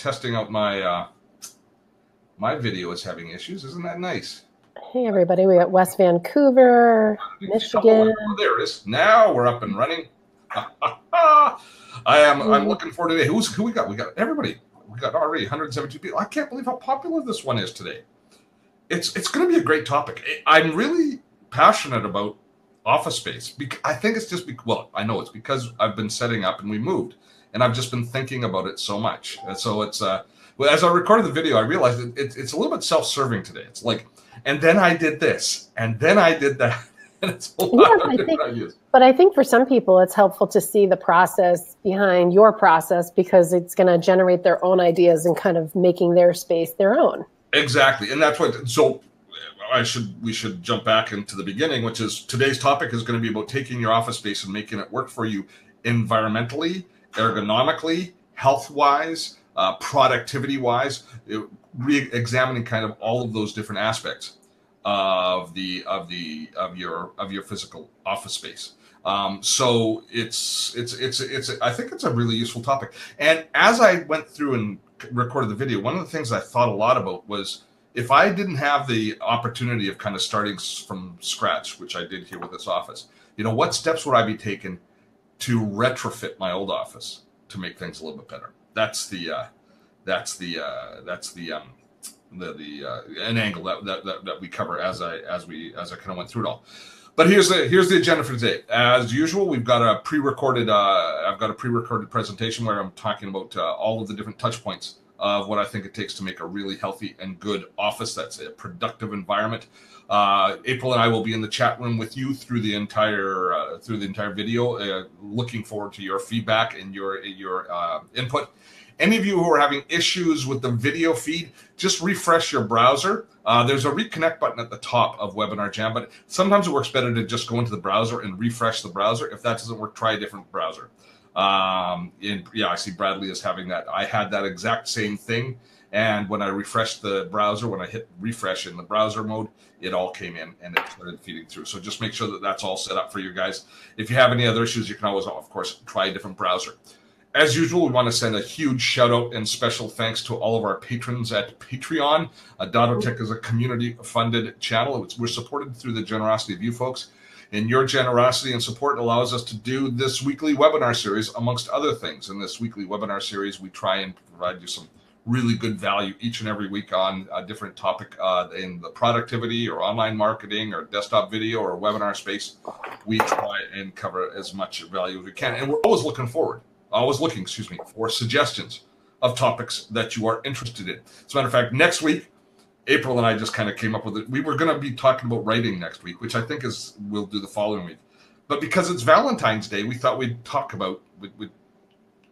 testing out my my video is having issues. Isn't that nice? Hey everybody, we got West Vancouver, Michigan. Oh, there it is. Now we're up and running. I'm looking for today. Who we got? We got everybody. We got already 172 people. I can't believe how popular this one is today. It's going to be a great topic. I'm really passionate about office space. I think it's just well, I know it's because I've been setting up and we moved, and I've just been thinking about it so much. And so it's well, as I recorded the video, I realized it's a little bit self-serving today. It's like, and then I did this, and then I did that. And it's a lot of different ideas. But I think for some people, it's helpful to see the process behind your process because it's going to generate their own ideas and kind of making their space their own. Exactly, and that's what. So we should jump back into the beginning, which is today's topic is going to be about taking your office space and making it work for you environmentally, ergonomically, health-wise, productivity-wise, re-examining kind of all of those different aspects of your physical office space. So it's I think it's a really useful topic. And as I went through and recorded the video, one of the things I thought a lot about was if I didn't have the opportunity of kind of starting from scratch, which I did here with this office, what steps would I be taking to retrofit my old office to make things a little bit better? That's an angle that we cover as I kind of went through it all. But here's the agenda for today. As usual, we've got a pre-recorded. I've got a pre-recorded presentation where I'm talking about all of the different touch points of what I think it takes to make a really healthy and good office. That's a productive environment. April and I will be in the chat room with you through the entire video. Looking forward to your feedback and your input. Any of you who are having issues with the video feed, just refresh your browser. There's a reconnect button at the top of Webinar Jam, but sometimes it works better to just go into the browser and refresh the browser. If that doesn't work, try a different browser. Yeah, I see Bradley is having that. I had that exact same thing. And when I refreshed the browser, when I hit refresh in the browser mode, it all came in and it started feeding through. So just make sure that that's all set up for you guys. If you have any other issues, you can always, of course, try a different browser. As usual, we want to send a huge shout out and special thanks to all of our patrons at Patreon. Dottotech is a community-funded channel. We're supported through the generosity of you folks. And your generosity and support allows us to do this weekly webinar series, amongst other things. In this weekly webinar series, we try and provide you some really good value each and every week on a different topic in the productivity or online marketing or desktop video or webinar space. We try and cover as much value as we can. And we're always looking for suggestions of topics that you are interested in. As a matter of fact, next week, April and I just kind of came up with it. We were going to be talking about writing next week, which I think we'll do the following week. But because it's Valentine's Day, we thought we'd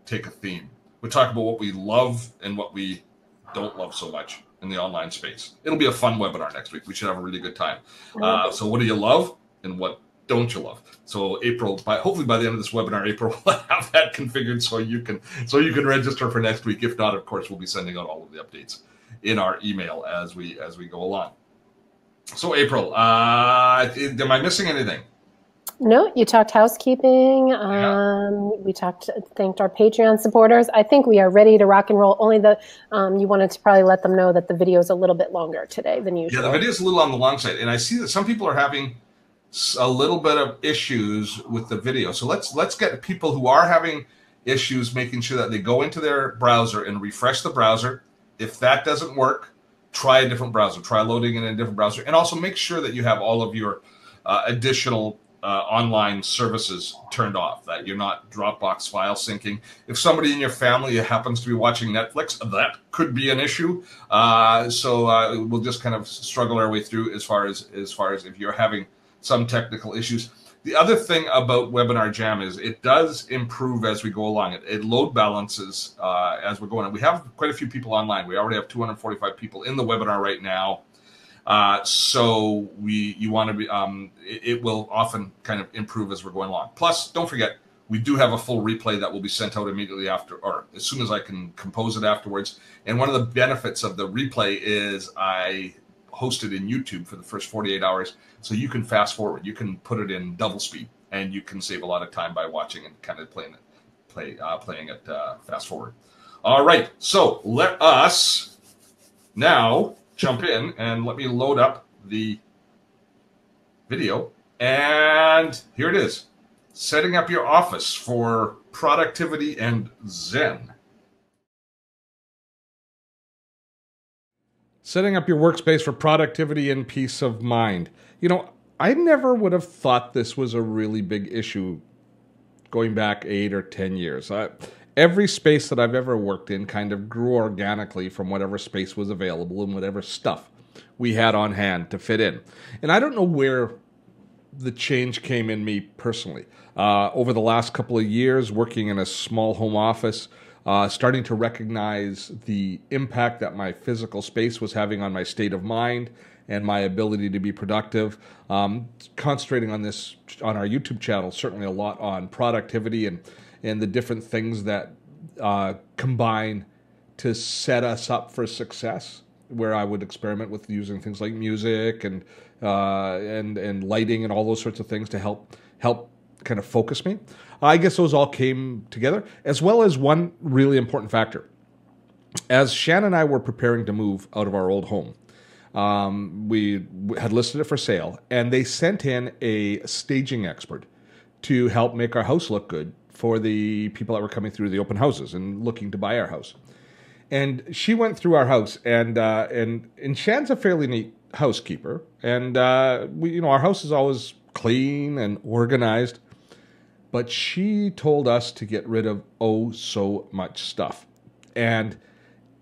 take a theme. We'd talk about what we love and what we don't love so much in the online space. It'll be a fun webinar next week. We should have a really good time. So what do you love and what don't you love? So April, hopefully by the end of this webinar, April will have that configured so you can register for next week. If not, of course, we'll be sending out all of the updates in our email as we go along. So April, am I missing anything? No, you talked housekeeping. We thanked our Patreon supporters. I think we are ready to rock and roll. Only you wanted to probably let them know that the video is a little bit longer today than usual. Yeah, the video is a little on the long side, and I see that some people are having a little bit of issues with the video. So let's get people who are having issues making sure that they go into their browser and refresh the browser. If that doesn't work, try a different browser. Try loading in a different browser, and also make sure that you have all of your additional online services turned off, that you're not Dropbox file syncing. If somebody in your family happens to be watching Netflix, that could be an issue. So we'll just kind of struggle our way through as far as if you're having some technical issues. The other thing about Webinar Jam is it does improve as we go along. It load balances as we're going on. We have quite a few people online. We already have 245 people in the webinar right now. So you want to be, it will often kind of improve as we're going along. Plus, don't forget, we do have a full replay that will be sent out immediately after, or as soon as I can compose it afterwards. And one of the benefits of the replay is I host it in YouTube for the first 48 hours. So you can fast forward, you can put it in double speed, and you can save a lot of time by watching and kind of playing it fast forward. All right, so let us now jump in and let me load up the video. And here it is, setting up your office for productivity and Zen. Setting up your workspace for productivity and peace of mind. You know, I never would have thought this was a really big issue going back 8 or 10 years. Every space that I've ever worked in kind of grew organically from whatever space was available and whatever stuff we had on hand to fit in. And I don't know where the change came in me personally. Over the last couple of years, working in a small home office, starting to recognize the impact that my physical space was having on my state of mind and my ability to be productive. Concentrating on this on our YouTube channel, certainly a lot on productivity and the different things that combine to set us up for success, where I would experiment with using things like music and lighting and all those sorts of things to help kind of focus me. I guess those all came together, as well as one really important factor. As Shannon and I were preparing to move out of our old home, we had listed it for sale, and they sent in a staging expert to help make our house look good for the people that were coming through the open houses and looking to buy our house. And she went through our house, and Shannon's a fairly neat housekeeper, and our house is always clean and organized. But she told us to get rid of so much stuff, and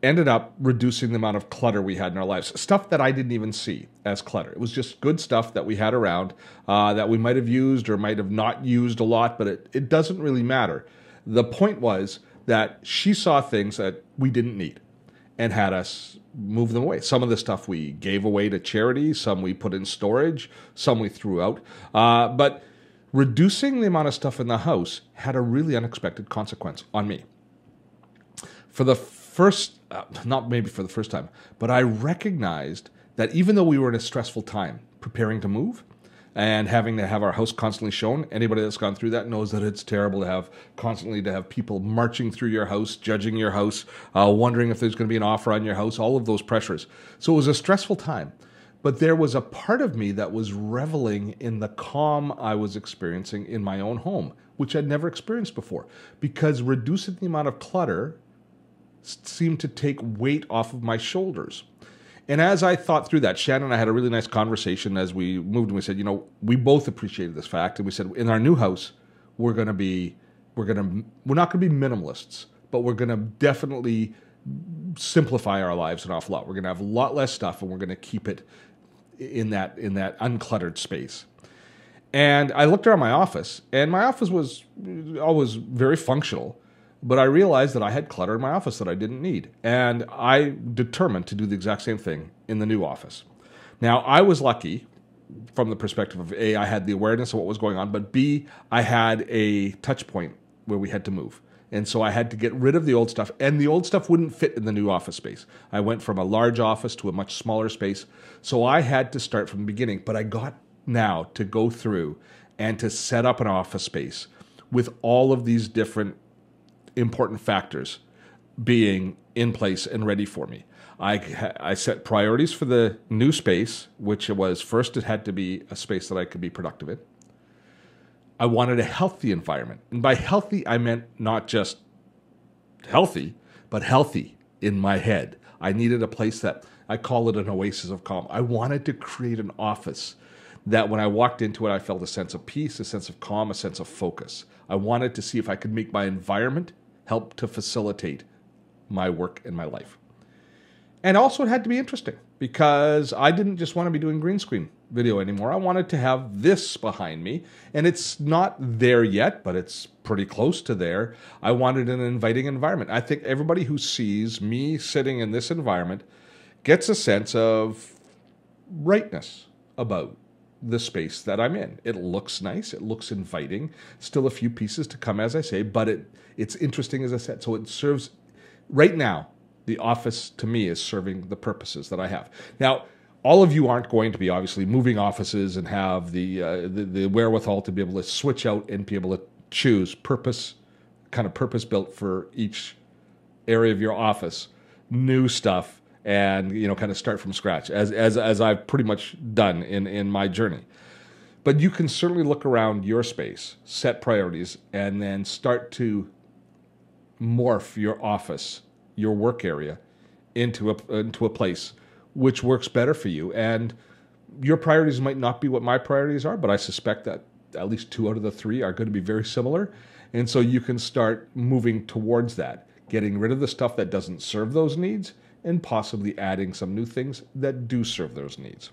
ended up reducing the amount of clutter we had in our lives. Stuff that I didn't even see as clutter. It was just good stuff that we had around that we might have used or might have not used a lot, but it doesn't really matter. The point was that she saw things that we didn't need and had us move them away. Some of the stuff we gave away to charity, some we put in storage, some we threw out. But reducing the amount of stuff in the house had a really unexpected consequence on me. For the first, not maybe for the first time, but I recognized that even though we were in a stressful time preparing to move and having to have our house constantly shown, anybody that's gone through that knows that it's terrible to have constantly to have people marching through your house, judging your house, wondering if there's going to be an offer on your house, all of those pressures. So it was a stressful time. But there was a part of me that was reveling in the calm I was experiencing in my own home, which I'd never experienced before, because reducing the amount of clutter seemed to take weight off of my shoulders. And as I thought through that, Shannon and I had a really nice conversation as we moved, and we said, we both appreciated this fact, and we said, in our new house, we're not going to be minimalists, but we're going to definitely simplify our lives an awful lot. We're going to have a lot less stuff, and we're going to keep it in that uncluttered space. And I looked around my office, and my office was always very functional, but I realized that I had clutter in my office that I didn't need. And I determined to do the exact same thing in the new office. Now, I was lucky from the perspective of A, I had the awareness of what was going on, but B, I had a touch point where we had to move. And so I had to get rid of the old stuff, and the old stuff wouldn't fit in the new office space. I went from a large office to a much smaller space, so I had to start from the beginning. But I got now to go through and to set up an office space with all of these different important factors being in place and ready for me. I set priorities for the new space, which was first it had to be a space that I could be productive in. I wanted a healthy environment. And by healthy, I meant not just healthy, but healthy in my head. I needed a place that, I call it an oasis of calm. I wanted to create an office that when I walked into it, I felt a sense of peace, a sense of calm, a sense of focus. I wanted to see if I could make my environment help to facilitate my work and my life. And also it had to be interesting, because I didn't just want to be doing green screen video anymore. I wanted to have this behind me, and it's not there yet, but it's pretty close to there. I wanted an inviting environment. I think everybody who sees me sitting in this environment gets a sense of rightness about the space that I'm in. It looks nice. It looks inviting. Still a few pieces to come, as I say, but it's interesting, as I said. So it serves, right now, the office to me is serving the purposes that I have. Now, all of you aren't going to be obviously moving offices and have the wherewithal to be able to switch out and be able to choose purpose built for each area of your office, new stuff, and kind of start from scratch, as I've pretty much done in my journey. But you can certainly look around your space, set priorities, and then start to morph your office, your work area, into a place which works better for you. And your priorities might not be what my priorities are, but I suspect that at least 2 out of the 3 are going to be very similar. And so you can start moving towards that, getting rid of the stuff that doesn't serve those needs and possibly adding some new things that do serve those needs.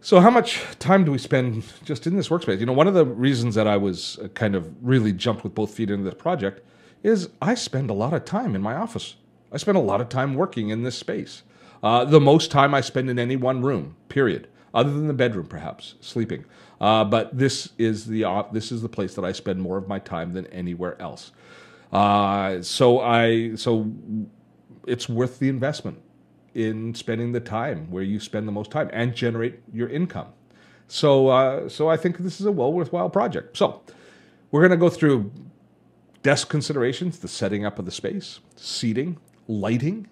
So how much time do we spend just in this workspace? One of the reasons that I was kind of really jumped with both feet into this project is I spend a lot of time in my office. I spend a lot of time working in this space. The most time I spend in any one room, period, other than the bedroom, perhaps, sleeping. But this is the place that I spend more of my time than anywhere else. So it's worth the investment in spending the time where you spend the most time and generate your income. So I think this is a worthwhile project. So we're going to go through desk considerations, the setting up of the space, seating, lighting,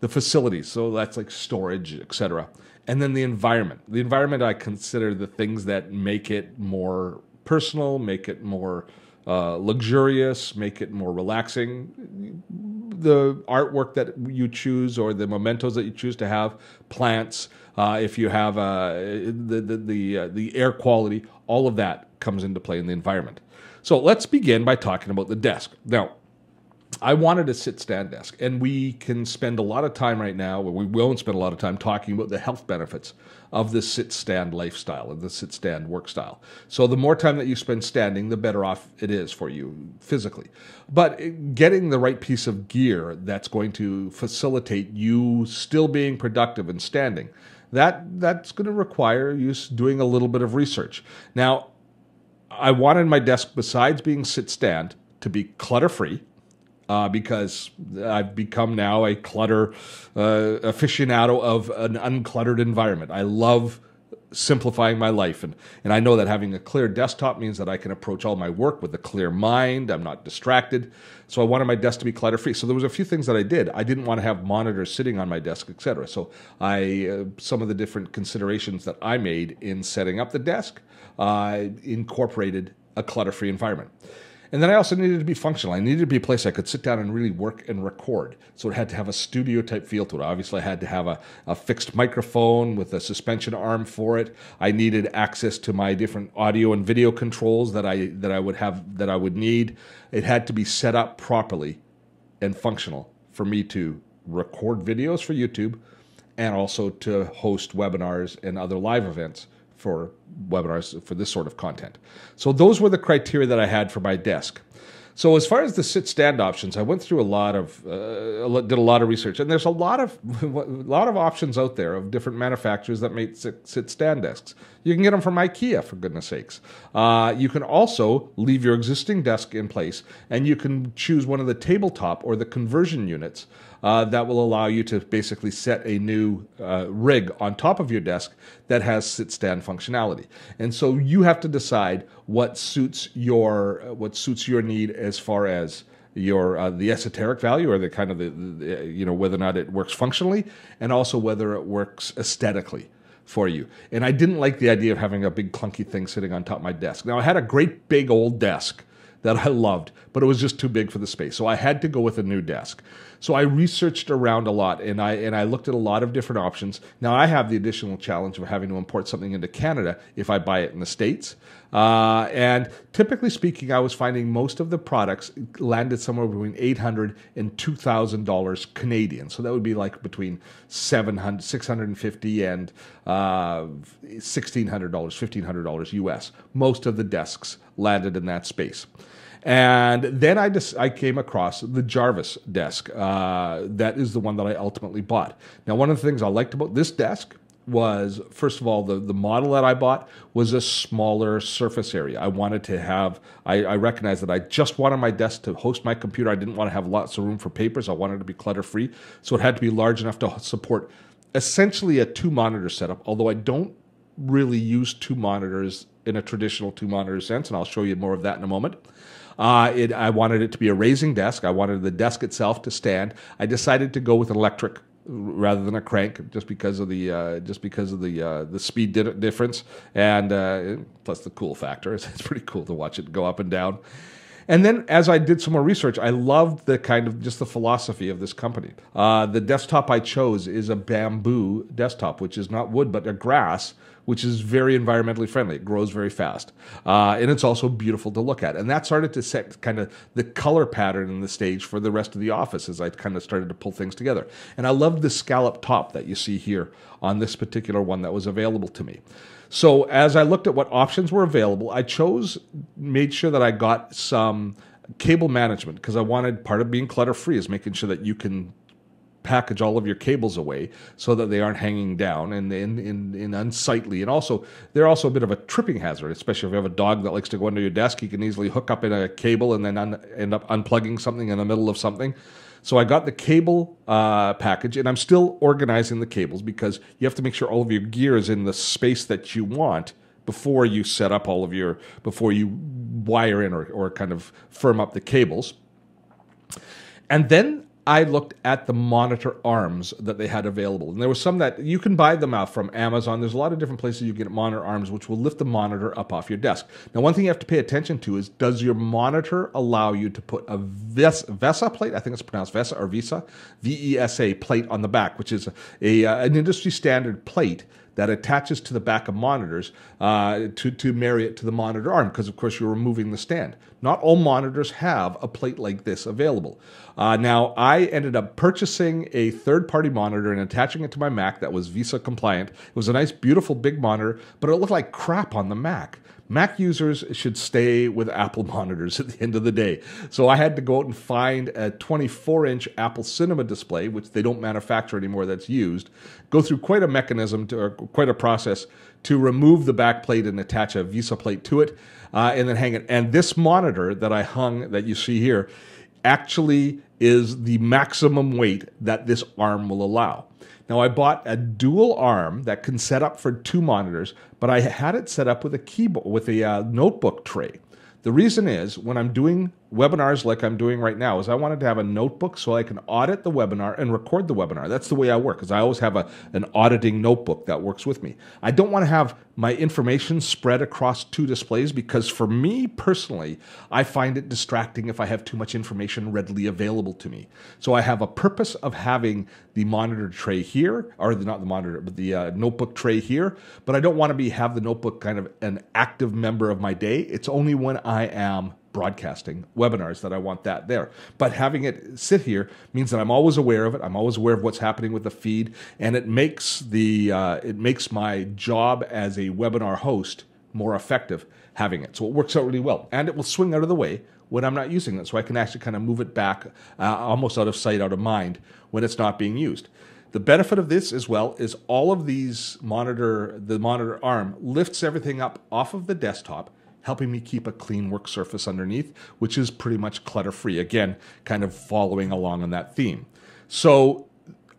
the facilities. So that's like storage, etc. And then the environment. The environment, I consider the things that make it more personal, make it more luxurious, make it more relaxing. The artwork that you choose or the mementos that you choose to have, plants, if you have the air quality, all of that comes into play in the environment. So let's begin by talking about the desk. Now, I wanted a sit-stand desk, and we can spend a lot of time right now, or we won't spend a lot of time talking about the health benefits of the sit-stand lifestyle and the sit-stand work style. So the more time that you spend standing, the better off it is for you physically. But getting the right piece of gear that's going to facilitate you still being productive and standing, that's going to require you doing a little bit of research. Now, I wanted my desk, besides being sit-stand, to be clutter-free. Because I've become now a clutter aficionado of an uncluttered environment. I love simplifying my life, and I know that having a clear desktop means that I can approach all my work with a clear mind. I'm not distracted. So I wanted my desk to be clutter-free. So there was a few things that I did. I didn't want to have monitors sitting on my desk, etc. So some of the different considerations that I made in setting up the desk incorporated a clutter-free environment. And then I also needed to be functional. I needed to be a place I could sit down and really work and record. So it had to have a studio type feel to it. Obviously, I had to have a fixed microphone with a suspension arm for it. I needed access to my different audio and video controls that I would need. It had to be set up properly and functional for me to record videos for YouTube and also to host webinars and other live events for webinars for this sort of content. So those were the criteria that I had for my desk. So as far as the sit-stand options, I went through did a lot of research, and there's a lot of options out there of different manufacturers that make sit-stand desks. You can get them from IKEA, for goodness sakes. You can also leave your existing desk in place, and you can choose one of the tabletop or the conversion units that will allow you to basically set a new rig on top of your desk that has sit-stand functionality. And so you have to decide what suits your need as far as your the esoteric value or the kind of the whether or not it works functionally, and also whether it works aesthetically for you. And I didn't like the idea of having a big clunky thing sitting on top of my desk. Now, I had a great big old desk that I loved, but it was just too big for the space. So I had to go with a new desk. So I researched around a lot, and I looked at a lot of different options. Now, I have the additional challenge of having to import something into Canada if I buy it in the States. And typically speaking, I was finding most of the products landed somewhere between $800 and $2,000 Canadian. So that would be like between $650 and $1,600, $1,500 US. Most of the desks landed in that space. And then I came across the Jarvis desk. That is the one that I ultimately bought. Now, one of the things I liked about this desk was, first of all, the model that I bought was a smaller surface area. I wanted to have, I recognized that I just wanted my desk to host my computer. I didn't want to have lots of room for papers. I wanted it to be clutter-free. So it had to be large enough to support essentially a 2-monitor setup, although I don't really use 2 monitors in a traditional 2-monitor sense, and I'll show you more of that in a moment. I wanted it to be a raising desk. I wanted the desk itself to stand. I decided to go with an electric rather than a crank, just because of the speed difference, and plus the cool factor. It's pretty cool to watch it go up and down. And then as I did some more research, I loved the kind of just the philosophy of this company. The desktop I chose is a bamboo desktop, which is not wood, but a grass, which is very environmentally friendly. It grows very fast. And it's also beautiful to look at. And that started to set kind of the color pattern in the stage for the rest of the office as I kind of started to pull things together. And I loved the scallop top that you see here on this particular one that was available to me. So as I looked at what options were available, I made sure that I got some cable management, because I wanted, part of being clutter-free is making sure that you can package all of your cables away so that they aren't hanging down and unsightly. And also, they're also a bit of a tripping hazard, especially if you have a dog that likes to go under your desk. He can easily hook up in a cable and then end up unplugging something in the middle of something. So I got the cable package, and I'm still organizing the cables because you have to make sure all of your gear is in the space that you want before you set up before you wire in or kind of firm up the cables. And then I looked at the monitor arms that they had available. And there were some that you can buy them out from Amazon. There's a lot of different places you can get monitor arms, which will lift the monitor up off your desk. Now, one thing you have to pay attention to is, does your monitor allow you to put a VESA plate? I think it's pronounced VESA or Visa, V-E-S-A plate on the back, which is an industry standard plate that attaches to the back of monitors to marry it to the monitor arm, because of course you're removing the stand. Not all monitors have a plate like this available. Now, I ended up purchasing a third-party monitor and attaching it to my Mac that was Visa compliant. It was a nice, beautiful, big monitor, but it looked like crap on the Mac. Mac users should stay with Apple monitors at the end of the day. So I had to go out and find a 24-inch Apple Cinema display, which they don't manufacture anymore, that's used, go through quite a mechanism, or quite a process, to remove the back plate and attach a Visa plate to it, and then hang it. And this monitor that I hung, that you see here, actually is the maximum weight that this arm will allow. Now, I bought a dual arm that can set up for 2 monitors, but I had it set up with a keyboard, with a notebook tray. The reason is, when I'm doing webinars like I'm doing right now, is I wanted to have a notebook so I can audit the webinar and record the webinar. That's the way I work, because I always have an auditing notebook that works with me. I don't want to have my information spread across 2 displays, because for me personally, I find it distracting if I have too much information readily available to me. So I have a purpose of having the monitor tray here, or not the monitor, but the notebook tray here, but I don't want to have the notebook kind of an active member of my day. It's only when I am broadcasting webinars that I want that there. But having it sit here means that I'm always aware of it. I'm always aware of what's happening with the feed, and it makes my job as a webinar host more effective having it. So it works out really well, and it will swing out of the way when I'm not using it, so I can actually kind of move it back almost out of sight, out of mind when it's not being used. The benefit of this as well is all of these the monitor arm lifts everything up off of the desktop, helping me keep a clean work surface underneath, which is pretty much clutter-free. Again, kind of following along on that theme. So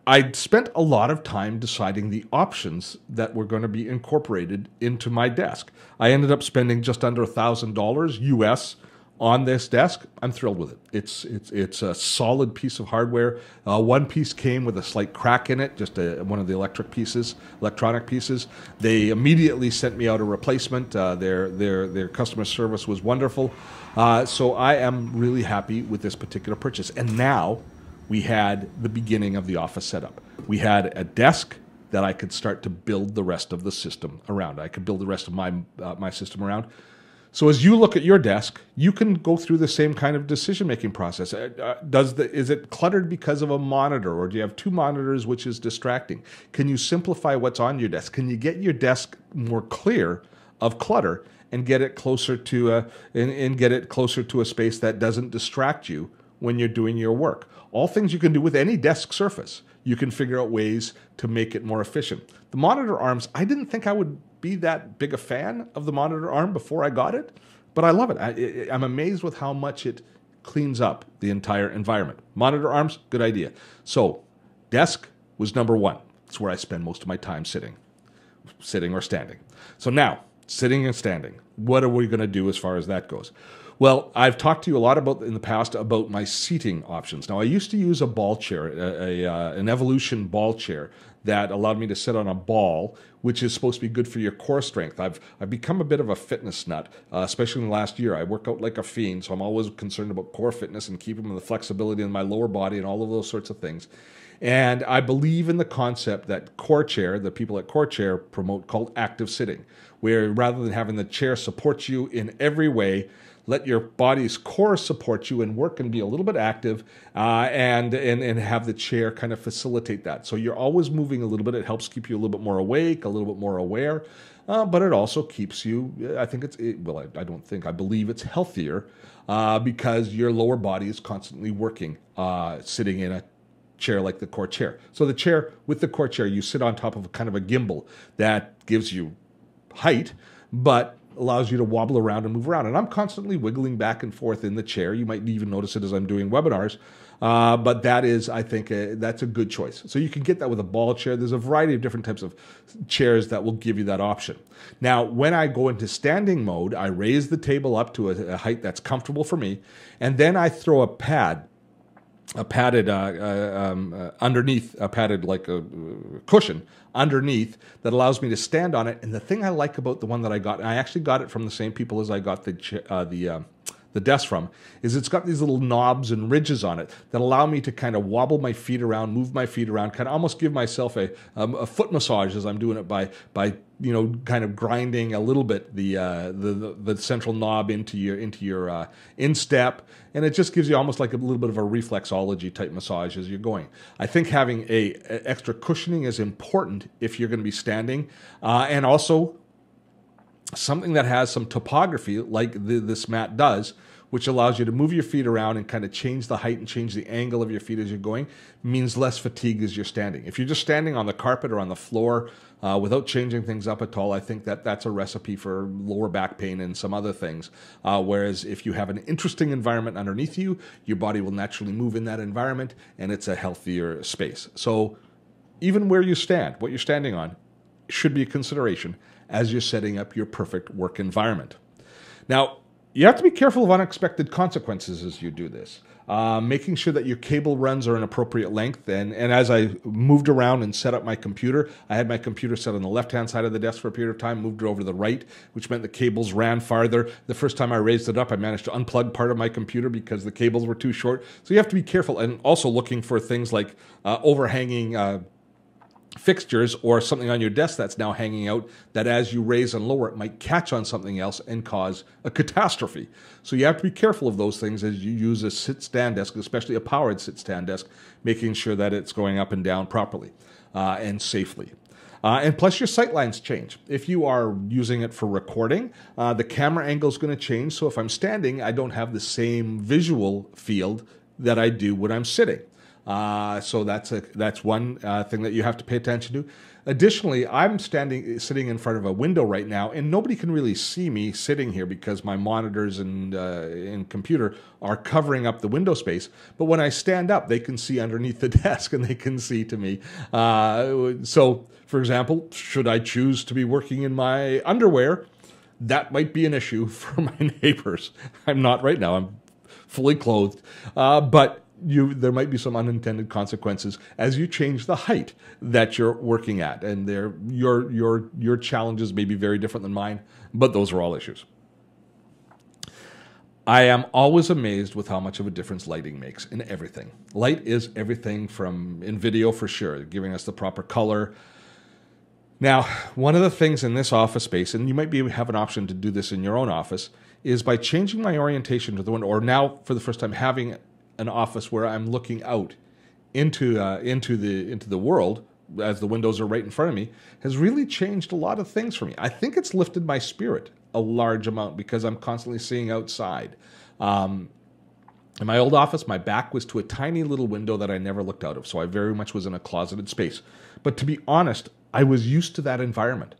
I spent a lot of time deciding the options that were going to be incorporated into my desk. I ended up spending just under $1,000 US on this desk. I'm thrilled with it. It's a solid piece of hardware. One piece came with a slight crack in it, just one of the electronic pieces. They immediately sent me out a replacement. Their customer service was wonderful. So I am really happy with this particular purchase. And now we had the beginning of the office setup. We had a desk that I could start to build the rest of the system around. I could build the rest of my system around. So as you look at your desk, you can go through the same kind of decision-making process. Is it cluttered because of a monitor, or do you have 2 monitors, which is distracting? Can you simplify what's on your desk? Can you get your desk more clear of clutter and get it closer to a space that doesn't distract you when you're doing your work? All things you can do with any desk surface. You can figure out ways to make it more efficient. The monitor arms, I didn't think I would be that big a fan of the monitor arm before I got it, but I love it. I'm amazed with how much it cleans up the entire environment. Monitor arms, good idea. So desk was number 1. It's where I spend most of my time sitting or standing. So now, sitting and standing, what are we going to do as far as that goes? Well, I've talked to you a lot about in the past about my seating options. Now, I used to use a ball chair, an Evolution ball chair that allowed me to sit on a ball, which is supposed to be good for your core strength. I've become a bit of a fitness nut, especially in the last year. I work out like a fiend, so I'm always concerned about core fitness and keeping the flexibility in my lower body and all of those sorts of things. And I believe in the concept that CoreChair, the people at CoreChair promote, called active sitting, where rather than having the chair support you in every way, let your body's core support you and work and be a little bit active, and have the chair kind of facilitate that. So you're always moving a little bit. It helps keep you a little bit more awake, a little bit more aware, but it also keeps you, I believe it's healthier because your lower body is constantly working, sitting in a chair like the CoreChair. So the chair, with the CoreChair, you sit on top of a kind of a gimbal that gives you height, but allows you to wobble around and move around. And I'm constantly wiggling back and forth in the chair. You might even notice it as I'm doing webinars. But that is, I think, that's a good choice. So you can get that with a ball chair. There's a variety of different types of chairs that will give you that option. Now, when I go into standing mode, I raise the table up to a height that's comfortable for me. And then I throw a padded underneath, a padded like a cushion underneath that allows me to stand on it. And the thing I like about the one that I got, and I actually got it from the same people as I got the desk from, is it's got these little knobs and ridges on it that allow me to kind of wobble my feet around, move my feet around, kind of almost give myself a foot massage as I'm doing it by kind of grinding a little bit the central knob into your instep, and it just gives you almost like a little bit of a reflexology type massage as you're going. I think having a extra cushioning is important if you're going to be standing, and also something that has some topography like this mat does, which allows you to move your feet around and kind of change the height and change the angle of your feet as you're going, means less fatigue as you're standing. If you're just standing on the carpet or on the floor without changing things up at all, I think that's a recipe for lower back pain and some other things. Whereas if you have an interesting environment underneath you, your body will naturally move in that environment, and it's a healthier space. So even where you stand, what you're standing on, should be a consideration as you're setting up your perfect work environment. Now, you have to be careful of unexpected consequences as you do this. Making sure that your cable runs are an appropriate length. And as I moved around and set up my computer, I had my computer set on the left-hand side of the desk for a period of time, moved it over to the right, which meant the cables ran farther. The first time I raised it up, I managed to unplug part of my computer because the cables were too short. So you have to be careful, and also looking for things like overhanging fixtures or something on your desk that's now hanging out that as you raise and lower it might catch on something else and cause a catastrophe. So you have to be careful of those things as you use a sit-stand desk, especially a powered sit-stand desk, making sure that it's going up and down properly and safely. And plus your sight lines change. If you are using it for recording, the camera angle is going to change. So if I'm standing, I don't have the same visual field that I do when I'm sitting. So that's one thing that you have to pay attention to. Additionally, I'm sitting in front of a window right now, and nobody can really see me sitting here because my monitors and computer are covering up the window space. But when I stand up, they can see underneath the desk, and they can see to me. So, for example, should I choose to be working in my underwear, that might be an issue for my neighbors. I'm not right now. I'm fully clothed, but there might be some unintended consequences as you change the height that you're working at, and your challenges may be very different than mine, but those are all issues. I am always amazed with how much of a difference lighting makes in everything. Light is everything in video for sure, giving us the proper color. Now, one of the things in this office space, and you might have an option to do this in your own office, is by changing my orientation to the window, or now for the first time having an office where I'm looking out into the world as the windows are right in front of me, has really changed a lot of things for me. I think it's lifted my spirit a large amount because I'm constantly seeing outside. In my old office, my back was to a tiny little window that I never looked out of, so I very much was in a closeted space. But to be honest, I was used to that environment.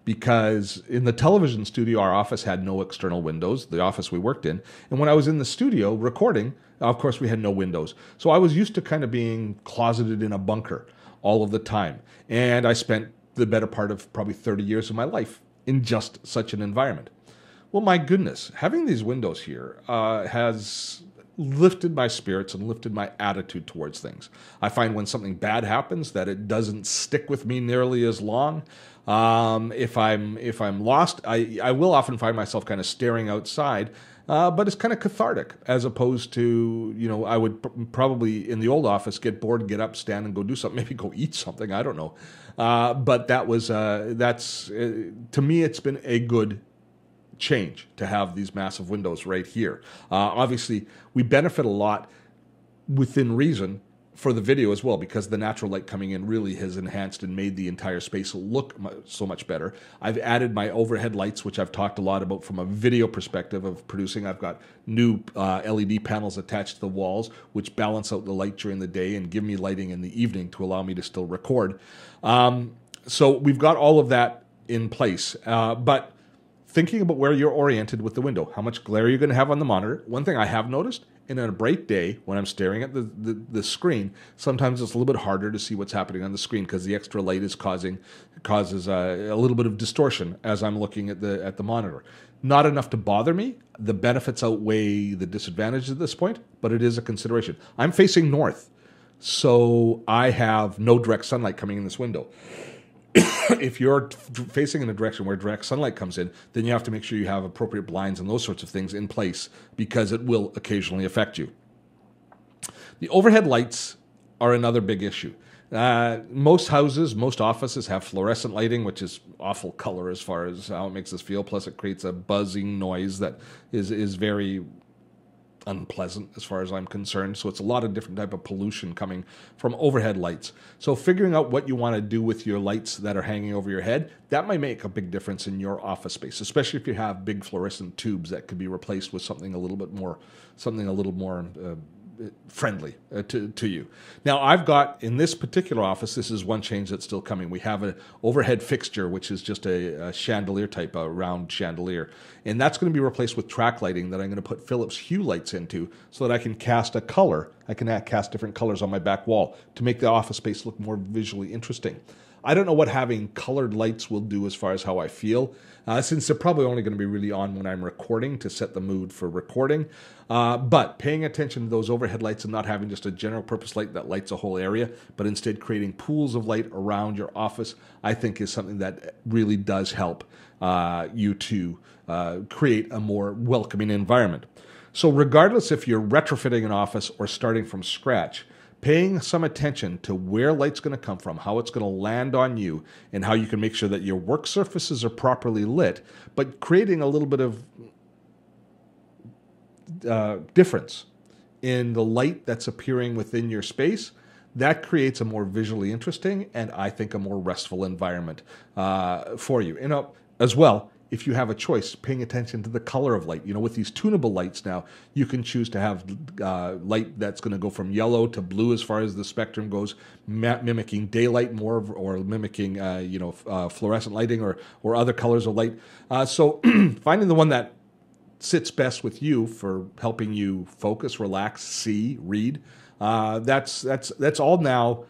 Because in the television studio, our office had no external windows, the office we worked in. And when I was in the studio recording, of course, we had no windows. So I was used to kind of being closeted in a bunker all of the time. And I spent the better part of probably 30 years of my life in just such an environment. Well, my goodness, having these windows here has lifted my spirits and lifted my attitude towards things. I find when something bad happens that it doesn't stick with me nearly as long. If I'm lost, I will often find myself kind of staring outside, but it's kind of cathartic as opposed to, you know, I would probably in the old office get bored, get up, stand, and go do something, maybe go eat something. I don't know, but that's to me, it's been a good change to have these massive windows right here. Obviously, we benefit a lot within reason for the video as well, because the natural light coming in really has enhanced and made the entire space look so much better. I've added my overhead lights, which I've talked a lot about from a video perspective of producing. I've got new LED panels attached to the walls, which balance out the light during the day and give me lighting in the evening to allow me to still record. So we've got all of that in place, but thinking about where you're oriented with the window, how much glare you're going to have on the monitor. One thing I have noticed, in a bright day, when I'm staring at the screen, sometimes it's a little bit harder to see what's happening on the screen because the extra light is causes a little bit of distortion as I'm looking at the monitor. Not enough to bother me. The benefits outweigh the disadvantages at this point, but it is a consideration. I'm facing north, so I have no direct sunlight coming in this window. If you're facing in a direction where direct sunlight comes in, then you have to make sure you have appropriate blinds and those sorts of things in place because it will occasionally affect you. The overhead lights are another big issue. Most houses, most offices have fluorescent lighting, which is awful color as far as how it makes us feel. Plus, it creates a buzzing noise that is very unpleasant as far as I'm concerned. So it's a lot of different type of pollution coming from overhead lights. So figuring out what you want to do with your lights that are hanging over your head, that might make a big difference in your office space, especially if you have big fluorescent tubes that could be replaced with something a little more friendly to you. Now, I've got, in this particular office, this is one change that's still coming. We have an overhead fixture, which is just a chandelier type, a round chandelier. And that's going to be replaced with track lighting that I'm going to put Philips Hue lights into so that I can cast a color. I can cast different colors on my back wall to make the office space look more visually interesting. I don't know what having colored lights will do as far as how I feel, since they're probably only going to be really on when I'm recording to set the mood for recording. But paying attention to those overhead lights and not having just a general purpose light that lights a whole area, but instead creating pools of light around your office, I think is something that really does help you to create a more welcoming environment. So regardless if you're retrofitting an office or starting from scratch, paying some attention to where light's going to come from, how it's going to land on you, and how you can make sure that your work surfaces are properly lit, but creating a little bit of difference in the light that's appearing within your space, that creates a more visually interesting and I think a more restful environment for you. And as well, if you have a choice, paying attention to the color of light. You know, with these tunable lights now, you can choose to have light that's going to go from yellow to blue as far as the spectrum goes, mimicking daylight more or mimicking, fluorescent lighting or other colors of light. So finding the one that sits best with you for helping you focus, relax, see, read, that's all now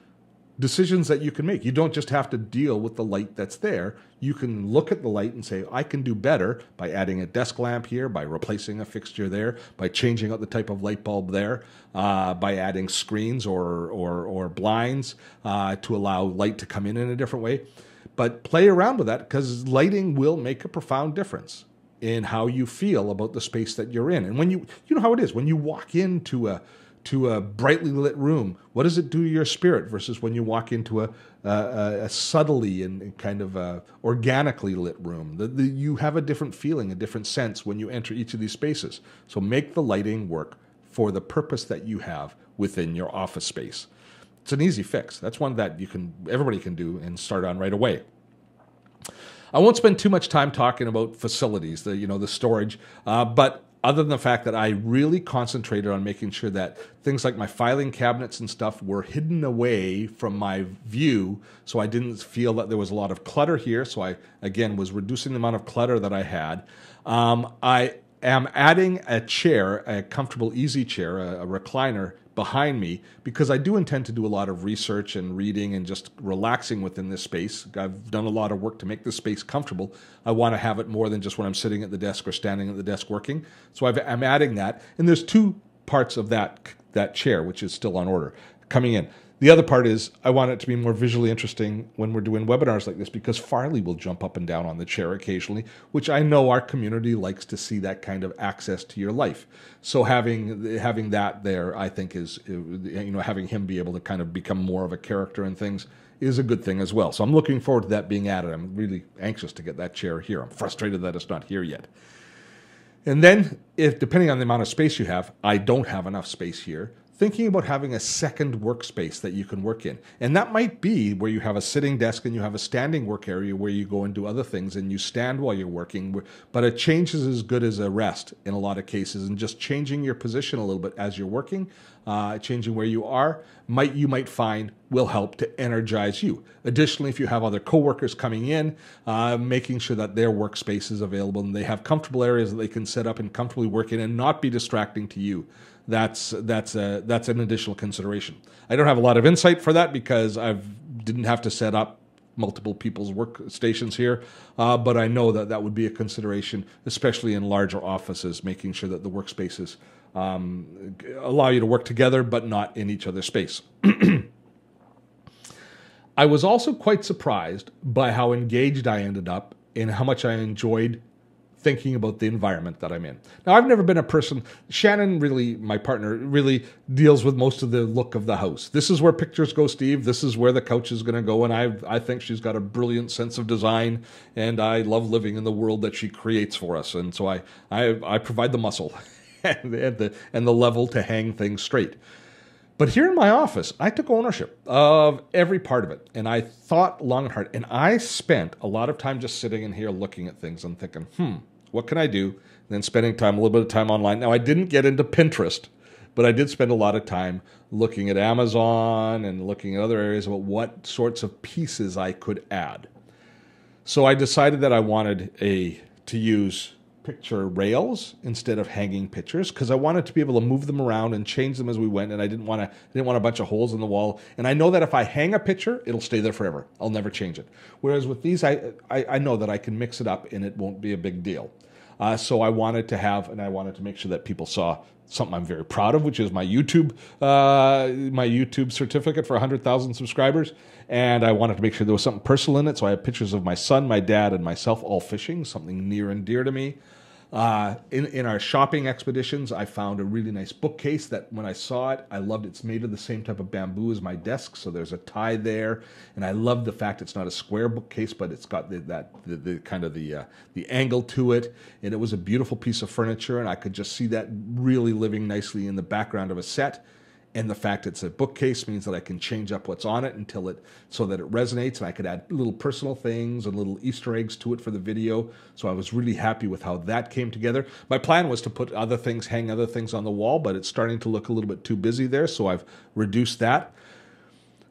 decisions that you can make. You don't just have to deal with the light that's there. You can look at the light and say, I can do better by adding a desk lamp here, by replacing a fixture there, by changing out the type of light bulb there, by adding screens or blinds to allow light to come in a different way. But play around with that because lighting will make a profound difference in how you feel about the space that you're in. And when you know how it is, when you walk into a brightly lit room, what does it do to your spirit versus when you walk into a subtly and kind of organically lit room? You have a different feeling, a different sense when you enter each of these spaces. So make the lighting work for the purpose that you have within your office space. It's an easy fix. That's one that everybody can do and start on right away. I won't spend too much time talking about facilities, the storage, but other than the fact that I really concentrated on making sure that things like my filing cabinets and stuff were hidden away from my view so I didn't feel that there was a lot of clutter here. So I, again, was reducing the amount of clutter that I had. I am adding a chair, a comfortable easy chair, a recliner behind me because I do intend to do a lot of research and reading and just relaxing within this space. I've done a lot of work to make this space comfortable. I want to have it more than just when I'm sitting at the desk or standing at the desk working. So I'm adding that. And there's two parts of that chair, which is still on order, coming in. The other part is I want it to be more visually interesting when we're doing webinars like this because Farley will jump up and down on the chair occasionally, which I know our community likes to see that kind of access to your life. So having that there, I think is, having him be able to kind of become more of a character and things is a good thing as well. So I'm looking forward to that being added. I'm really anxious to get that chair here. I'm frustrated that it's not here yet. And then, if depending on the amount of space you have, I don't have enough space here, thinking about having a second workspace that you can work in. And that might be where you have a sitting desk and you have a standing work area where you go and do other things and you stand while you're working. But a change is as good as a rest in a lot of cases. And just changing your position a little bit as you're working, changing where you are, you might find will help to energize you. Additionally, if you have other coworkers coming in, making sure that their workspace is available and they have comfortable areas that they can set up and comfortably work in and not be distracting to you. That's an additional consideration. I don't have a lot of insight for that because I didn't have to set up multiple people's workstations here, but I know that would be a consideration, especially in larger offices, making sure that the workspaces allow you to work together but not in each other's space. I was also quite surprised by how engaged I ended up and how much I enjoyed thinking about the environment that I'm in. Now, I've never been a person, Shannon really, my partner, really deals with most of the look of the house. This is where pictures go, Steve. This is where the couch is going to go. And I think she's got a brilliant sense of design. And I love living in the world that she creates for us. And so I provide the muscle and the level to hang things straight. But here in my office, I took ownership of every part of it. And I thought long and hard. And I spent a lot of time just sitting in here looking at things and thinking, what can I do? And then spending a little bit of time online. Now, I didn't get into Pinterest, but I did spend a lot of time looking at Amazon and looking at other areas about what sorts of pieces I could add. So I decided that I wanted to use picture rails instead of hanging pictures because I wanted to be able to move them around and change them as we went, and I didn't want a bunch of holes in the wall. And I know that if I hang a picture, it'll stay there forever. I'll never change it. Whereas with these, I know that I can mix it up and it won't be a big deal. So I wanted to make sure that people saw something I'm very proud of, which is my YouTube certificate for 100,000 subscribers. And I wanted to make sure there was something personal in it. So I have pictures of my son, my dad, and myself all fishing, something near and dear to me. In our shopping expeditions, I found a really nice bookcase that when I saw it, I loved it. It's made of the same type of bamboo as my desk, so there's a tie there. And I love the fact it's not a square bookcase, but it's got the kind of the angle to it. And it was a beautiful piece of furniture, and I could just see that really living nicely in the background of a set. And the fact it's a bookcase means that I can change up what's on it so that it resonates, and I could add little personal things and little Easter eggs to it for the video. So I was really happy with how that came together. My plan was to hang other things on the wall, but it's starting to look a little bit too busy there, so I've reduced that.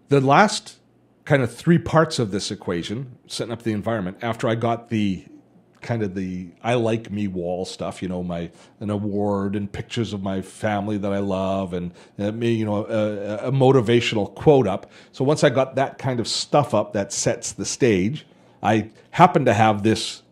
The last kind of three parts of this equation, setting up the environment, after I got the I like me wall stuff, an award and pictures of my family that I love and a motivational quote up. So once I got that kind of stuff up that sets the stage, I happen to have this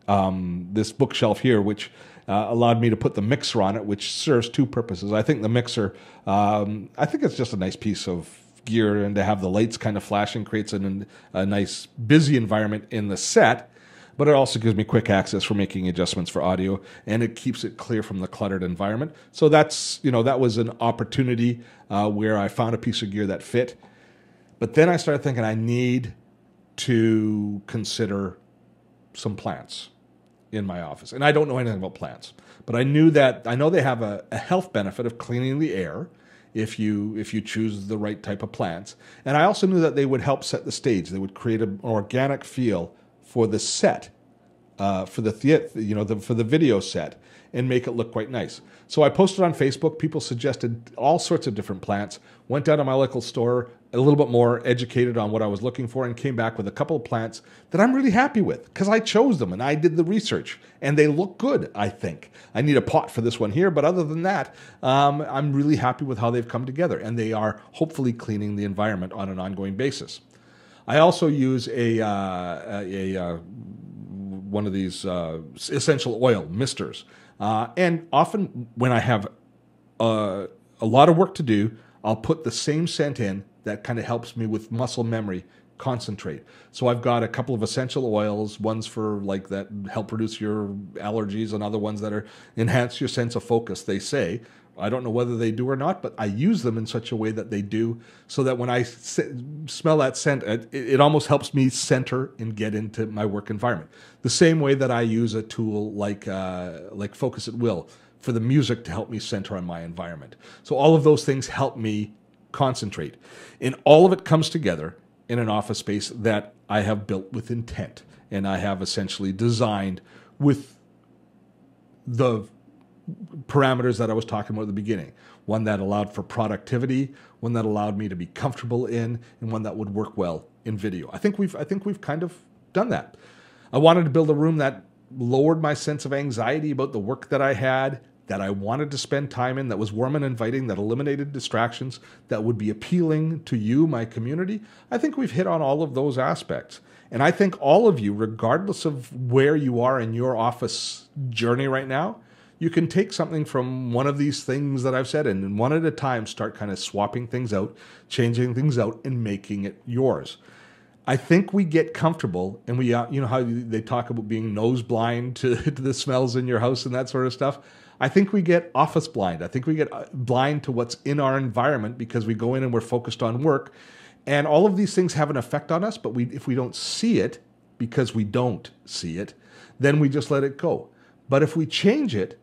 bookshelf here, which allowed me to put the mixer on it, which serves two purposes. I think the mixer, I think it's just a nice piece of gear, and to have the lights kind of flashing creates a nice busy environment in the set. But it also gives me quick access for making adjustments for audio, and it keeps it clear from the cluttered environment. So that was an opportunity where I found a piece of gear that fit. But then I started thinking I need to consider some plants in my office. And I don't know anything about plants, but I know they have a health benefit of cleaning the air if you choose the right type of plants. And I also knew that they would help set the stage. They would create an organic feel for the set for the video set and make it look quite nice. So I posted on Facebook. People suggested all sorts of different plants. Went down to my local store, a little bit more educated on what I was looking for, and came back with a couple of plants that I'm really happy with because I chose them and I did the research and they look good, I think. I need a pot for this one here, but other than that, I'm really happy with how they've come together, and they are hopefully cleaning the environment on an ongoing basis. I also use one of these essential oil misters. And often when I have a lot of work to do, I'll put the same scent in that kind of helps me with muscle memory concentrate. So I've got a couple of essential oils, ones for like that help reduce your allergies and other ones that are enhance your sense of focus, they say. I don't know whether they do or not, but I use them in such a way that they do, so that when I smell that scent, it almost helps me center and get into my work environment. The same way that I use a tool like Focus at Will for the music to help me center on my environment. So all of those things help me concentrate. And all of it comes together in an office space that I have built with intent, and I have essentially designed with the parameters that I was talking about at the beginning. One that allowed for productivity, one that allowed me to be comfortable in, and one that would work well in video. I think we've kind of done that. I wanted to build a room that lowered my sense of anxiety about the work that I had, that I wanted to spend time in, that was warm and inviting, that eliminated distractions, that would be appealing to you, my community. I think we've hit on all of those aspects. And I think all of you, regardless of where you are in your office journey right now, you can take something from one of these things that I've said, and one at a time start kind of swapping things out, changing things out, and making it yours. I think we get comfortable, and we, you know how they talk about being nose blind to the smells in your house and that sort of stuff. I think we get office blind. I think we get blind to what's in our environment because we go in and we're focused on work. And all of these things have an effect on us, but if we don't see it, because we don't see it, then we just let it go. But if we change it,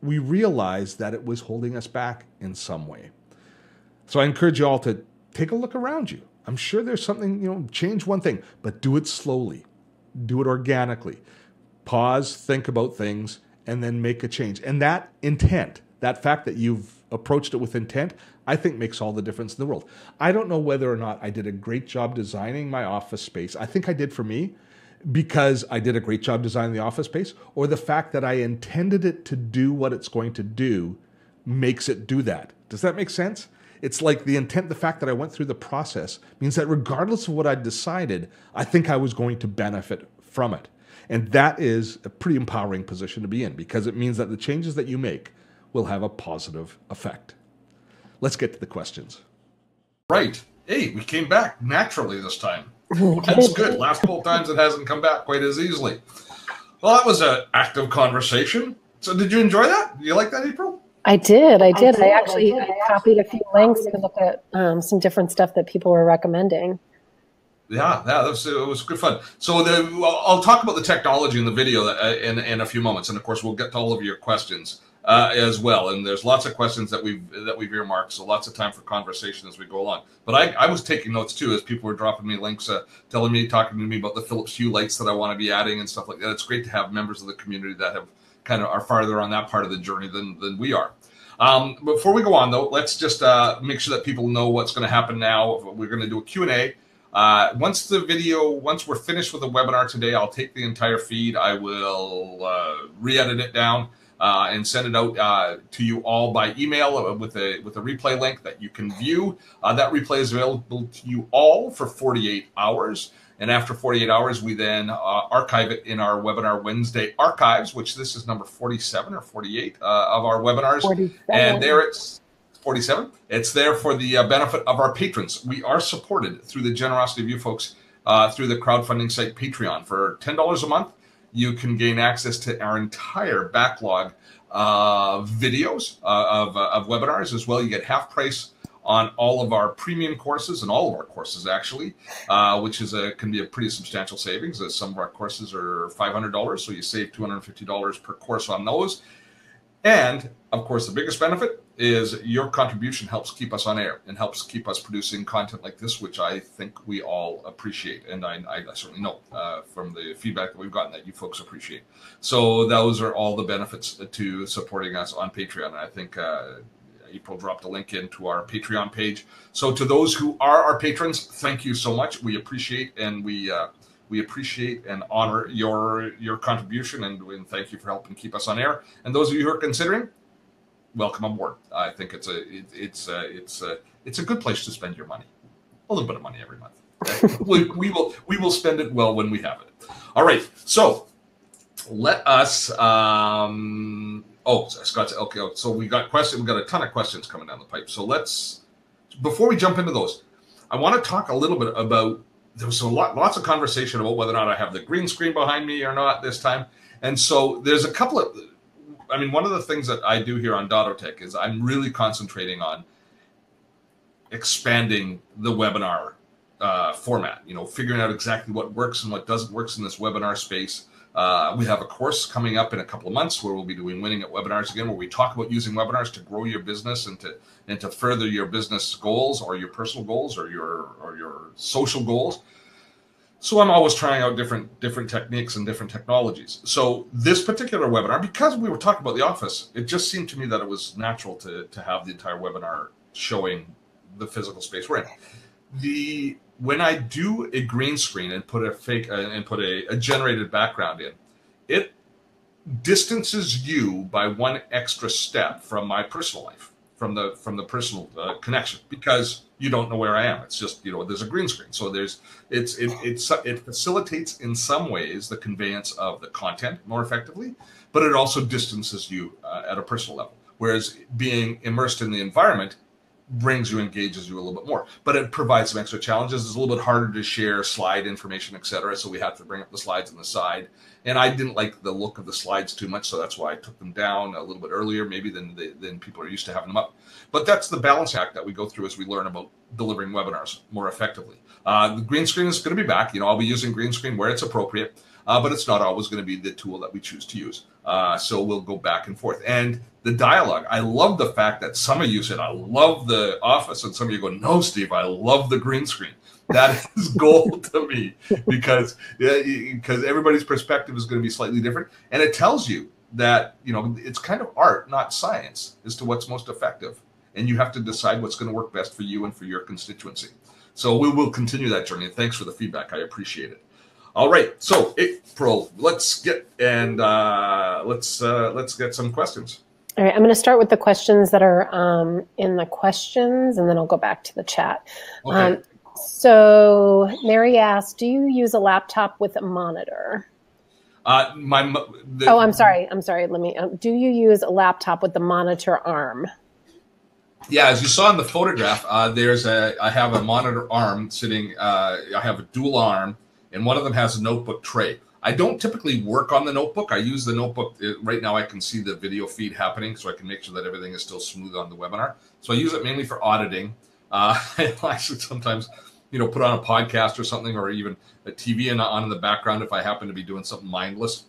we realize that it was holding us back in some way. So I encourage you all to take a look around you. I'm sure there's something, change one thing, but do it slowly. Do it organically. Pause, think about things, and then make a change. And that intent, that fact that you've approached it with intent, I think makes all the difference in the world. I don't know whether or not I did a great job designing my office space. I think I did for me, because I did a great job designing the office space, or the fact that I intended it to do what it's going to do makes it do that. Does that make sense? It's like the intent, the fact that I went through the process means that regardless of what I decided, I think I was going to benefit from it. And that is a pretty empowering position to be in, because it means that the changes that you make will have a positive effect. Let's get to the questions. Right. Hey, we came back naturally this time. That's good. Last couple times it hasn't come back quite as easily. Well, that was an active conversation. So did you enjoy that? Did you like that, April? I did. I actually copied a few links to look at some different stuff that people were recommending. Yeah, it was good fun. So I'll talk about the technology in the video in a few moments, and of course we'll get to all of your questions as well. And there's lots of questions that we've earmarked, so lots of time for conversation as we go along. But I was taking notes too as people were dropping me links, talking to me about the Philips Hue lights that I want to be adding and stuff like that. It's great to have members of the community that have are farther on that part of the journey than we are. Before we go on though, let's just make sure that people know what's going to happen now. We're going to do a Q&A. Once we're finished with the webinar today, I'll take the entire feed. I will re-edit it down and send it out to you all by email with a replay link that you can view. That replay is available to you all for 48 hours. And after 48 hours, we then archive it in our Webinar Wednesday archives, which this is number 47 or 48 of our webinars. 47. And there it's 47. It's there for the benefit of our patrons. We are supported through the generosity of you folks through the crowdfunding site Patreon. For $10 a month, you can gain access to our entire backlog of videos of webinars as well. You get half price on all of our premium courses and all of our courses actually, which can be a pretty substantial savings. Some of our courses are $500, so you save $250 per course on those. And of course, the biggest benefit is your contribution helps keep us on air and helps keep us producing content like this, which I think we all appreciate. And I certainly know from the feedback that we've gotten that you folks appreciate. So those are all the benefits to supporting us on Patreon. And I think April dropped a link into our Patreon page. So to those who are our patrons, thank you so much. We appreciate and we appreciate and honor your contribution, and thank you for helping keep us on air. And those of you who are considering, welcome aboard. I think it's a good place to spend your money. A little bit of money every month. Okay? we will spend it well when we have it. All right. So let us. Scott. Okay. So we got questions. We got a ton of questions coming down the pipe. So before we jump into those, I want to talk a little bit about. There was lots of conversation about whether or not I have the green screen behind me or not this time, and so there's a couple of. I mean, one of the things that I do here on Dottotech is I'm really concentrating on expanding the webinar format, figuring out exactly what works and what doesn't work in this webinar space. We have a course coming up in a couple of months where we'll be doing Winning at Webinars again, where we talk about using webinars to grow your business and to further your business goals or your personal goals or your social goals. So I'm always trying out different techniques and different technologies. So this particular webinar, because we were talking about the office, it just seemed to me that it was natural to have the entire webinar showing the physical space we're in. When I do a green screen and put a generated background in, it distances you by one extra step from my personal life, from the personal connection, because you don't know where I am. It's just, there's a green screen. So it facilitates in some ways the conveyance of the content more effectively, but it also distances you at a personal level. Whereas being immersed in the environment engages you a little bit more, but it provides some extra challenges. It's a little bit harder to share slide information, etc. So we have to bring up the slides on the side. And I didn't like the look of the slides too much, so that's why I took them down a little bit earlier, maybe than people are used to having them up. But that's the balancing act that we go through as we learn about delivering webinars more effectively. The green screen is going to be back. I'll be using green screen where it's appropriate, but it's not always going to be the tool that we choose to use. So we'll go back and forth. And the dialogue, I love the fact that some of you said, I love the office, and some of you go, no, Steve, I love the green screen. That is gold to me, because everybody's perspective is going to be slightly different. And it tells you that, it's kind of art, not science, as to what's most effective. And you have to decide what's going to work best for you and for your constituency. So we will continue that journey. And thanks for the feedback. I appreciate it. All right. So April, let's get some questions. All right, I'm going to start with the questions that are in the questions, and then I'll go back to the chat. Okay. So Mary asked, do you use a laptop with a monitor? I'm sorry. Do you use a laptop with the monitor arm? Yeah, as you saw in the photograph, I have a monitor arm sitting. I have a dual arm, and one of them has a notebook tray. I don't typically work on the notebook. I use the notebook. Right now I can see the video feed happening, so I can make sure that everything is still smooth on the webinar. So I use it mainly for auditing. I actually sometimes, put on a podcast or something, or even a TV on in the background if I happen to be doing something mindless.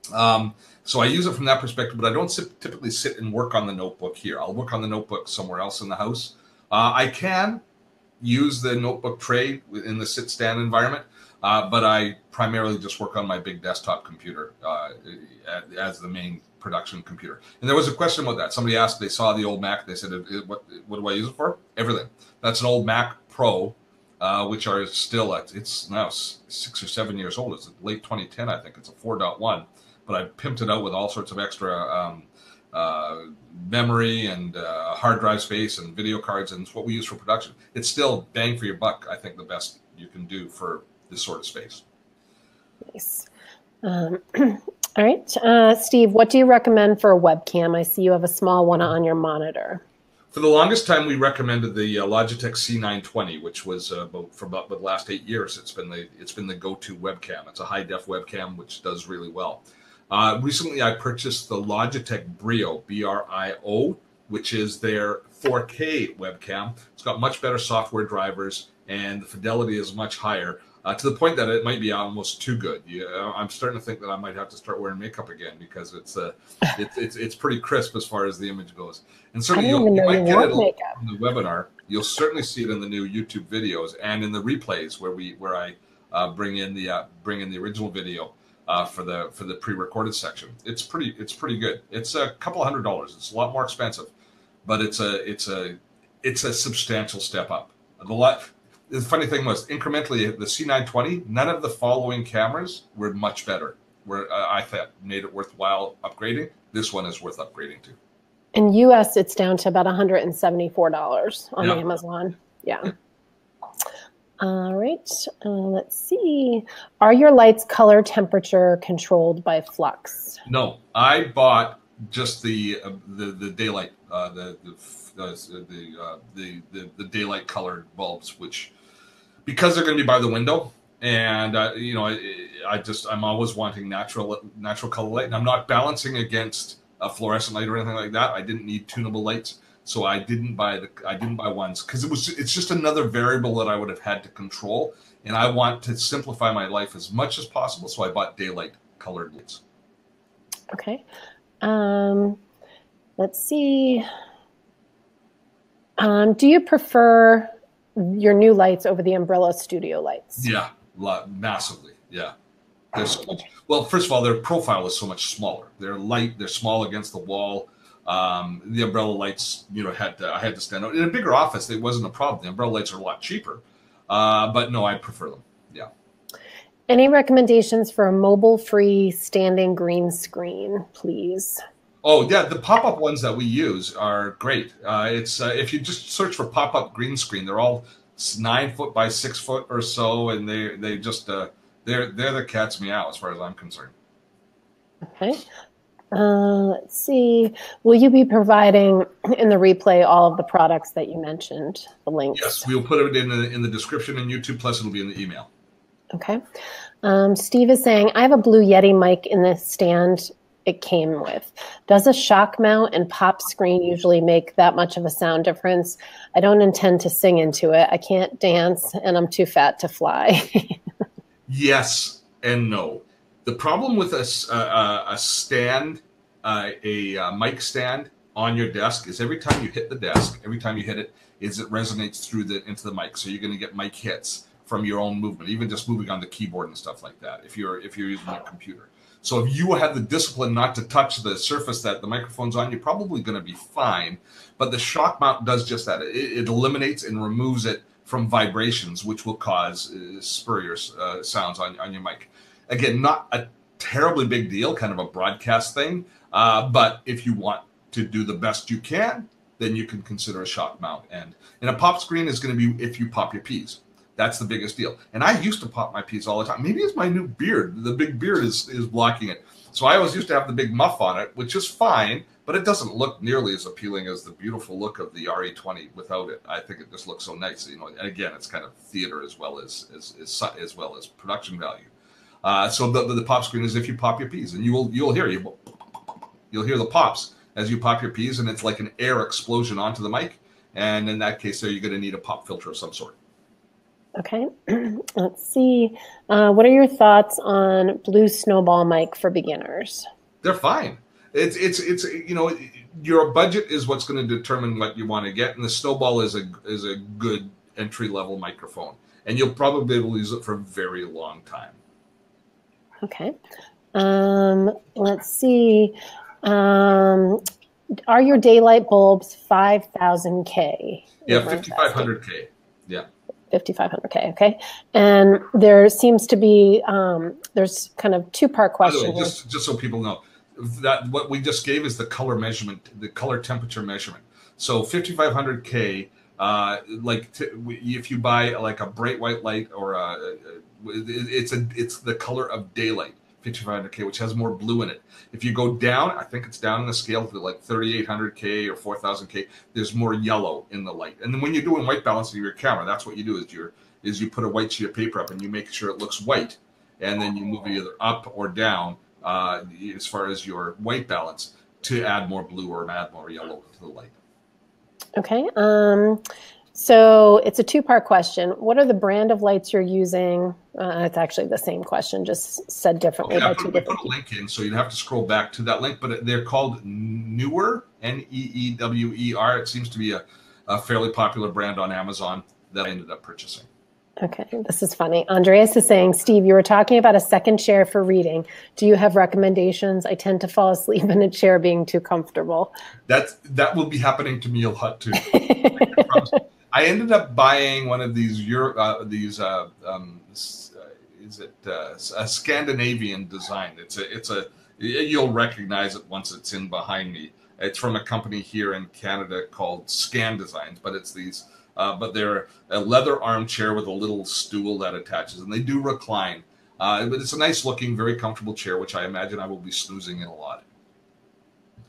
So I use it from that perspective, but I don't typically sit and work on the notebook here. I'll work on the notebook somewhere else in the house. I can use the notebook tray in the sit-stand environment, but I primarily just work on my big desktop computer as the main production computer. And there was a question about that. Somebody asked, they saw the old Mac, they said, what do I use it for? Everything. That's an old Mac Pro, which are still, it's now 6 or 7 years old. It's late 2010, I think. It's a 4.1, but I pimped it out with all sorts of extra memory and hard drive space and video cards, and it's what we use for production. It's still bang for your buck, I think, the best you can do for this sort of space. Nice. All right. Steve, what do you recommend for a webcam? I see you have a small one on your monitor. For the longest time, we recommended the Logitech C920, which was for about the last 8 years. It's been the go-to webcam. It's a high-def webcam, which does really well. Recently, I purchased the Logitech Brio, B-R-I-O, which is their 4K webcam. It's got much better software drivers. and the fidelity is much higher. To the point that it might be almost too good. I'm starting to think that I might have to start wearing makeup again because it's pretty crisp as far as the image goes. And certainly you might get it from the webinar. You'll certainly see it in the new YouTube videos and in the replays where I bring in the original video for the pre-recorded section. It's pretty good. It's a couple $100. It's a lot more expensive, but it's a substantial step up. The funny thing was, incrementally, the C920, none of the following cameras were much better, where I thought made it worthwhile upgrading. This one is worth upgrading to. In US, it's down to about $174 on Amazon. Yeah. All right. Let's see. Are your lights color temperature controlled by flux? No, I bought just the daylight, the daylight colored bulbs, which, because they're going to be by the window, and I'm always wanting natural color light, and I'm not balancing against a fluorescent light or anything like that. I didn't need tunable lights, so I didn't buy ones because it's just another variable that I would have had to control, and I want to simplify my life as much as possible. So I bought daylight colored lights. Okay. Let's see. Do you prefer your new lights over the Umbrella Studio lights? Yeah, massively. Yeah. They're so much, well, first of all, their profile is so much smaller. They're light. They're small against the wall. The Umbrella lights, I had to stand out. In a bigger office, it wasn't a problem. The Umbrella lights are a lot cheaper. But no, I prefer them. Yeah. Any recommendations for a mobile-free standing green screen, please? Oh yeah, the pop-up ones that we use are great. It's if you just search for pop-up green screen, they're all 9 foot by 6 foot or so, and they just they're the cat's meow as far as I'm concerned. Okay. Let's see. Will you be providing in the replay all of the products that you mentioned, the links? Yes, we'll put it in the description in YouTube. Plus, it'll be in the email. Okay. Steve is saying, I have a Blue Yeti mic in the stand it came with. Does a shock mount and pop screen usually make that much of a sound difference? I don't intend to sing into it. I can't dance, and I'm too fat to fly. Yes and no. The problem with a stand, a mic stand on your desk is every time you hit the desk, every time you hit it, it resonates into the mic. So you're going to get mic hits from your own movement, even just moving on the keyboard and stuff like that. If you're using a computer. So if you have the discipline not to touch the surface that the microphone's on, you're probably going to be fine. But the shock mount does just that. It eliminates and removes it from vibrations, which will cause spurious sounds on your mic. Again, not a terribly big deal, kind of a broadcast thing. But if you want to do the best you can, then you can consider a shock mount. And a pop screen is going to be if you pop your Ps. That's the biggest deal. And I used to pop my Ps all the time. Maybe it's my new beard. The big beard is blocking it. So I always used to have the big muff on it, which is fine, but it doesn't look nearly as appealing as the beautiful look of the RE20 without it. I think it just looks so nice. And again, it's kind of theater as well as production value. So the pop screen is if you pop your Ps, and you'll hear the pops as you pop your Ps, and it's like an air explosion onto the mic. And in that case, there you're going to need a pop filter of some sort. Okay, let's see. What are your thoughts on Blue Snowball mic for beginners? They're fine. It's your budget is what's going to determine what you want to get, and the Snowball is a good entry level microphone, and you'll probably be able to use it for a very long time. Okay, let's see. Are your daylight bulbs 5,000K? Yeah, 5,500K. Yeah. 5,500K, okay. And there seems to be, there's kind of two-part question. Just so people know, that what we just gave is the color measurement, the color temperature measurement. So 5,500K, if you buy like a bright white light or it's the color of daylight, 5,500K, which has more blue in it. If you go down, I think it's down in the scale to like 3,800K or 4,000K. There's more yellow in the light. And then when you're doing white balancing of your camera, that's what you do is you put a white sheet of paper up and you make sure it looks white, and then you move it either up or down as far as your white balance to add more blue or add more yellow to the light. Okay. So it's a two-part question. What are the brand of lights you're using? It's actually the same question, just said differently by two different people. I put a link in, so you'd have to scroll back to that link, but they're called Neewer, Neewer. It seems to be a fairly popular brand on Amazon that I ended up purchasing. Okay, this is funny. Andreas is saying, Steve, you were talking about a second chair for reading. Do you have recommendations? I tend to fall asleep in a chair being too comfortable. That will be happening to me a lot too. I ended up buying one of these a Scandinavian design. You'll recognize it once it's in behind me. It's from a company here in Canada called Scan Designs, but it's these. But they're a leather armchair with a little stool that attaches, and they do recline. But it's a nice looking, very comfortable chair, which I imagine I will be snoozing in a lot.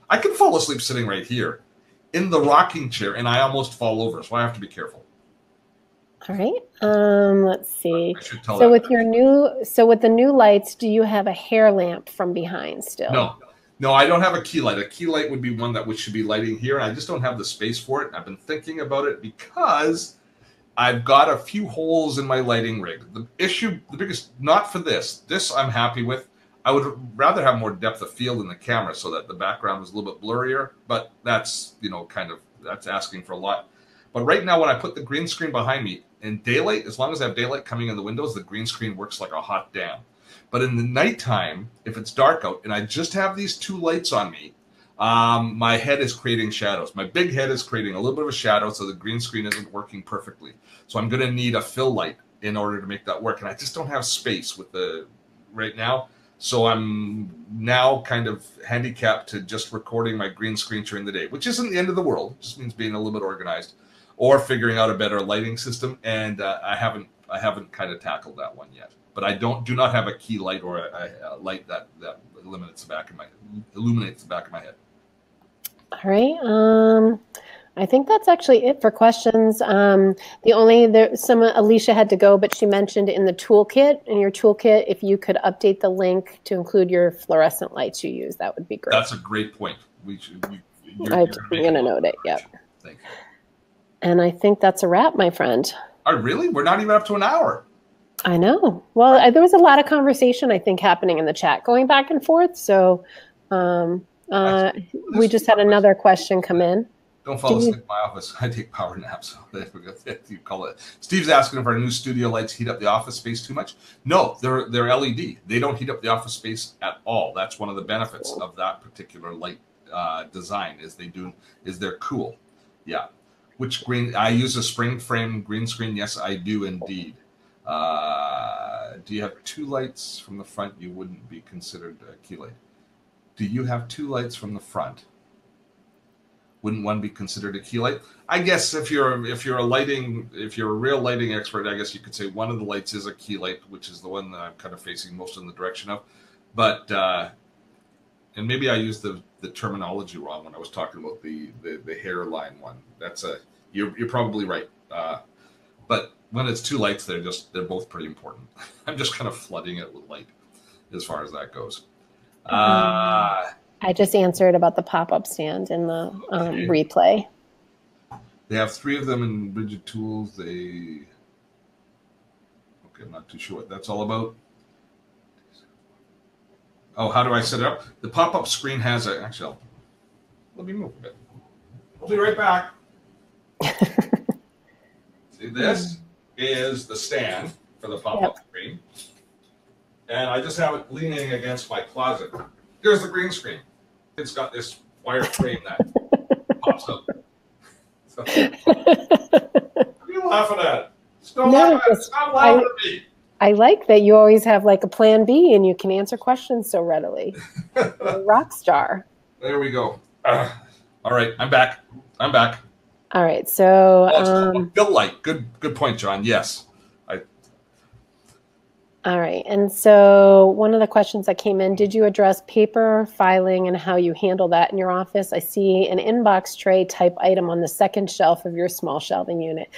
I can fall asleep sitting right here in the rocking chair, and I almost fall over, so I have to be careful. All right. Let's see. So with the new lights, do you have a hair lamp from behind still? No, I don't have a key light. A key light would be one that should be lighting here, and I just don't have the space for it. I've been thinking about it because I've got a few holes in my lighting rig. The biggest, not for this. This I'm happy with. I would rather have more depth of field in the camera so that the background is a little bit blurrier, but that's, that's asking for a lot. But right now, when I put the green screen behind me in daylight, as long as I have daylight coming in the windows, the green screen works like a hot damn. But in the nighttime, if it's dark out and I just have these two lights on me, my head is creating shadows. My big head is creating a little bit of a shadow, so the green screen isn't working perfectly. So I'm going to need a fill light in order to make that work. And I just don't have space with right now. So I'm now kind of handicapped to just recording my green screen during the day, which isn't the end of the world. It just means being a little bit organized or figuring out a better lighting system. And I haven't kind of tackled that one yet. But I do not have a key light or a light that illuminates the back of my head. All right. I think that's actually it for questions. Alicia had to go, but she mentioned in your toolkit, if you could update the link to include your fluorescent lights you use, that would be great. That's a great point. I'm going to note it. Yep. Thank you. And I think that's a wrap, my friend. Oh, really? We're not even up to an hour. I know. Well, there was a lot of conversation, I think, happening in the chat, going back and forth. So we just had another question come in. Don't fall asleep in my office. I take power naps. You call it. Steve's asking if our new studio lights heat up the office space too much. No, they're LED. They don't heat up the office space at all. That's one of the benefits of that particular light design is they're cool. Yeah. Which green? I use a spring frame green screen. Yes, I do indeed. Do you have two lights from the front? You wouldn't be considered a key light. Do you have two lights from the front? Wouldn't one be considered a key light? I guess if you're a real lighting expert, I guess you could say one of the lights is a key light, which is the one that I'm kind of facing most in the direction of. But and maybe I used the terminology wrong when I was talking about the hairline one. You're probably right. But when it's two lights, they're both pretty important. I'm just kind of flooding it with light as far as that goes. I just answered about the pop-up stand in the replay. They have 3 of them in Rigid Tools. Okay, I'm not too sure what that's all about. Oh, how do I set it up? The pop-up screen has actually, let me move a bit. I'll be right back. See, this is the stand for the pop-up screen. And I just have it leaning against my closet. Here's the green screen. It's got this wire frame that pops up. So, what are you laughing at? Stop laughing at me. I like that you always have like a plan B and you can answer questions so readily. You're a rock star. There we go. All right, I'm back. All right, so Bill Light. Good point, John. Yes. All right, and so one of the questions that came in, did you address paper filing and how you handle that in your office? I see an inbox tray type item on the second shelf of your small shelving unit.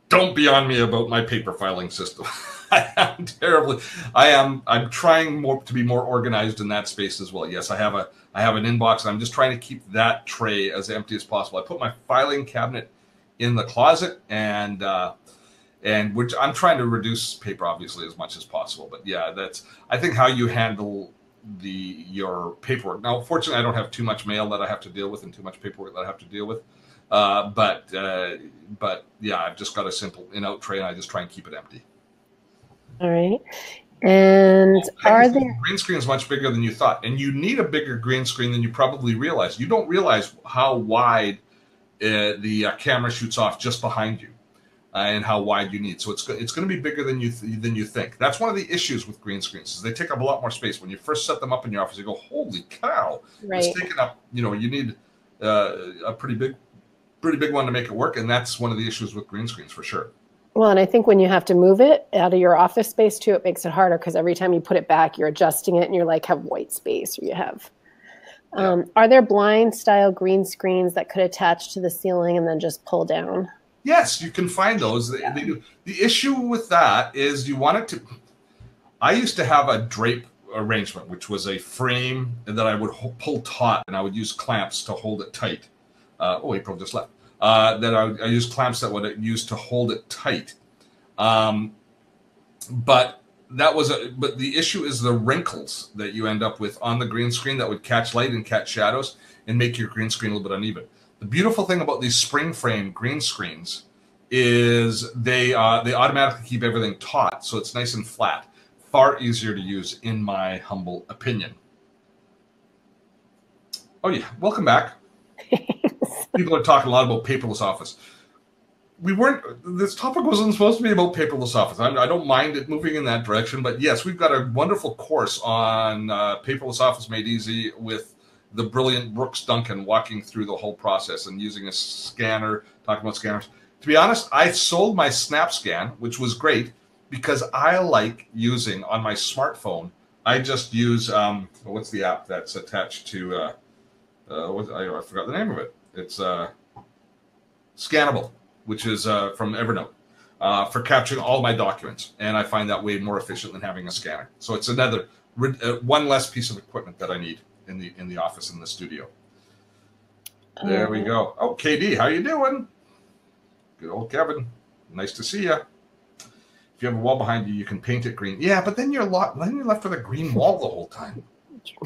Don't be on me about my paper filing system. I am terribly. I'm trying to be more organized in that space as well. Yes, I have an inbox. I'm just trying to keep that tray as empty as possible. I put my filing cabinet in the closet, and which I'm trying to reduce paper obviously as much as possible. But yeah, that's, I think, how you handle your paperwork. Now, fortunately, I don't have too much mail that I have to deal with and too much paperwork that I have to deal with. But yeah, I've just got a simple in-out tray, and I just try and keep it empty. All right. And are there... green screen is much bigger than you thought, and you need a bigger green screen than you probably realize. You don't realize how wide the camera shoots off just behind you, and how wide you need. So it's going to be bigger than you think. That's one of the issues with green screens, is they take up a lot more space. When you first set them up in your office, you go, "Holy cow!" Right. It's taking up. You need a pretty big one to make it work, and that's one of the issues with green screens for sure. Well, and I think when you have to move it out of your office space too, it makes it harder, because every time you put it back, you're adjusting it, and you're like, have white space, or you have. Are there blind style green screens that could attach to the ceiling and then just pull down? Yes, you can find those. They do. The issue with that is you want it to. I used to have a drape arrangement, which was a frame that I would pull taut, and I would use clamps to hold it tight. April just left. That I use clamps that would use to hold it tight. But the issue is the wrinkles that you end up with on the green screen that would catch light and catch shadows and make your green screen a little bit uneven. The beautiful thing about these spring frame green screens is they automatically keep everything taut, so it's nice and flat. Far easier to use, in my humble opinion. Oh yeah, welcome back. People are talking a lot about paperless office. This topic wasn't supposed to be about paperless office. I don't mind it moving in that direction, but yes, we've got a wonderful course on paperless office made easy with the brilliant Brooks Duncan walking through the whole process and using a scanner, talking about scanners. To be honest, I sold my SnapScan, which was great, because I like using on my smartphone. I just use, what's the app that's attached to, I forgot the name of it. It's Scannable, which is from Evernote, for capturing all my documents. And I find that way more efficient than having a scanner. So it's another, one less piece of equipment that I need in the office, in the studio. There we go. Oh, KD, how you doing? Good old Kevin. Nice to see you. If you have a wall behind you, you can paint it green. Yeah, but then you're left with a green wall the whole time.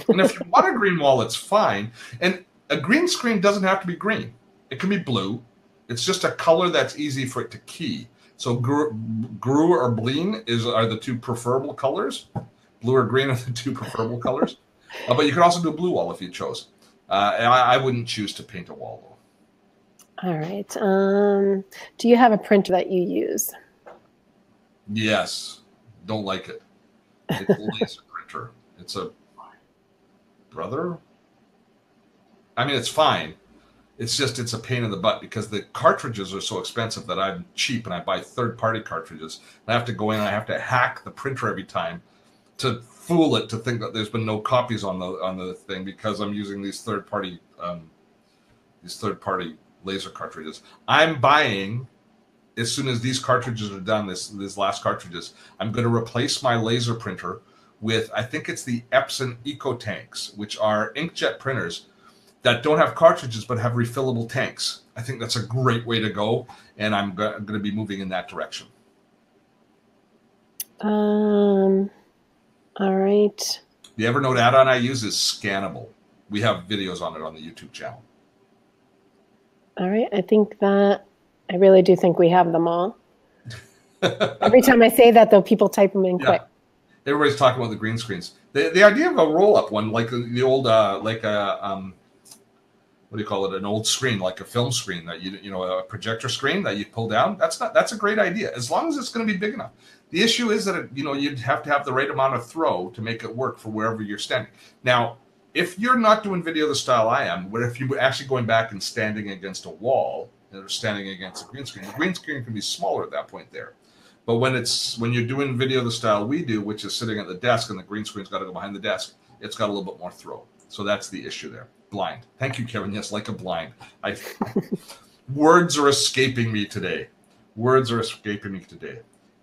And if you want a green wall, it's fine. And a green screen doesn't have to be green. It can be blue. It's just a color that's easy for it to key. So GRU or bleen are the two preferable colors. Blue or green are the two preferable colors. But you could also do a blue wall if you chose. I wouldn't choose to paint a wall, though. All right. Do you have a printer that you use? Yes. Don't like it. It's a laser printer. It's a brother. I mean, it's fine. It's just, it's a pain in the butt because the cartridges are so expensive that I'm cheap and I buy third-party cartridges. I have to go in and I have to hack the printer every time to fool it to think that there's been no copies on the thing, because I'm using these third-party laser cartridges. I'm buying, as soon as these cartridges are done, these last cartridges, I'm going to replace my laser printer with, I think it's the Epson EcoTanks, which are inkjet printers that don't have cartridges but have refillable tanks. I think that's a great way to go, and I'm going to be moving in that direction. All right. The Evernote add-on I use is Scannable. We have videos on it on the YouTube channel. All right. I really do think we have them all. Every time I say that, though, people type them in quick. Everybody's talking about the green screens. The idea of a roll-up one, like the old, what do you call it? An old screen, like a film screen that a projector screen that you pull down. That's a great idea, as long as it's going to be big enough. The issue is that you'd have to have the right amount of throw to make it work for wherever you're standing. Now, if you're not doing video the style I am, where if you're actually going back and standing against a wall or standing against a green screen, the green screen can be smaller at that point there. But when you're doing video the style we do, which is sitting at the desk and the green screen's got to go behind the desk, it's got a little bit more throw. So that's the issue there. Blind. Thank you, Kevin. Yes, like a blind. Words are escaping me today.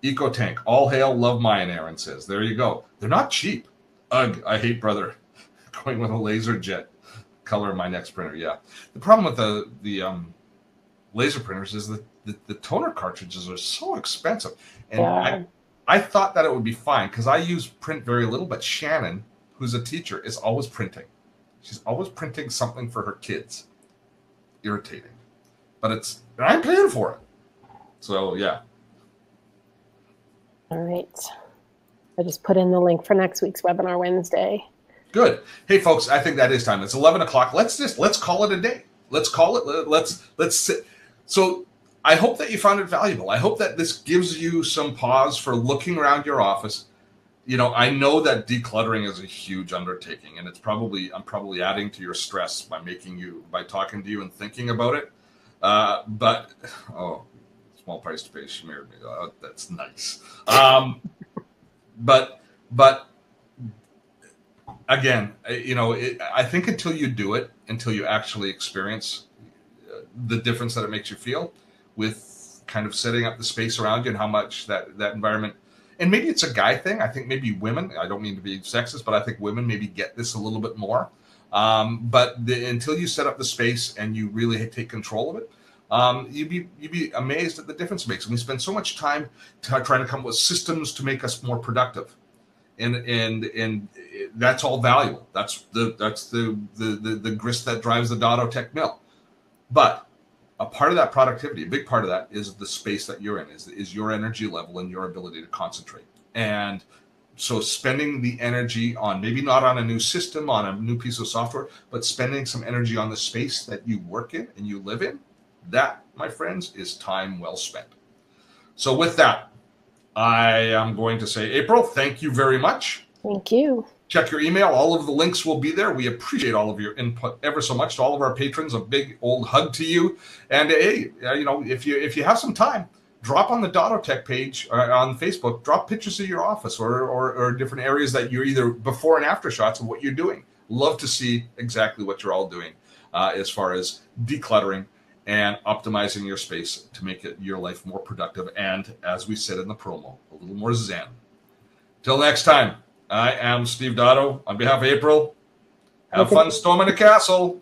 Eco Tank, all hail, love mine, Aaron says. There you go. They're not cheap. Ugh, I hate, brother. Going with a laser jet color in my next printer. Yeah. The problem with the laser printers is that the toner cartridges are so expensive. And Yeah. I thought that it would be fine because I use print very little, but Shannon, who's a teacher, is always printing. She's always printing something for her kids. Irritating. But I'm paying for it. So, yeah. All right. I just put in the link for next week's webinar Wednesday. Good. Hey, folks, I think that is time. It's 11 o'clock. Let's call it a day. Let's call it. Let's sit. So I hope that you found it valuable. I hope that this gives you some pause for looking around your office. You know, I know that decluttering is a huge undertaking, and I'm probably adding to your stress by talking to you and thinking about it. But small price to pay smeared me. That's nice. But again, you know, I think until you do it, until you actually experience the difference that it makes you feel with kind of setting up the space around you and how much that environment, and maybe it's a guy thing. I think maybe women, I don't mean to be sexist, but I think women maybe get this a little bit more. But until you set up the space and you really take control of it, you'd be amazed at the difference it makes. And we spend so much time trying to come up with systems to make us more productive. And that's all valuable. That's the grist that drives the Dottotech mill. But a part of that productivity, a big part of that, is the space that you're in, is your energy level and your ability to concentrate. And so spending the energy on, maybe not on a new system, on a new piece of software, but spending some energy on the space that you work in and you live in, that, my friends, is time well spent. So with that, I am going to say, April, thank you very much. Thank you. Check your email. All of the links will be there. We appreciate all of your input ever so much. To all of our patrons, a big old hug to you. And hey, you know, if you have some time, drop on the Dottotech page on Facebook. Drop pictures of your office or different areas that you're either before and after shots of what you're doing. Love to see exactly what you're all doing as far as decluttering and optimizing your space to make your life more productive. And as we said in the promo, a little more zen. Till next time, I am Steve Dotto. On behalf of April, have fun storming the castle.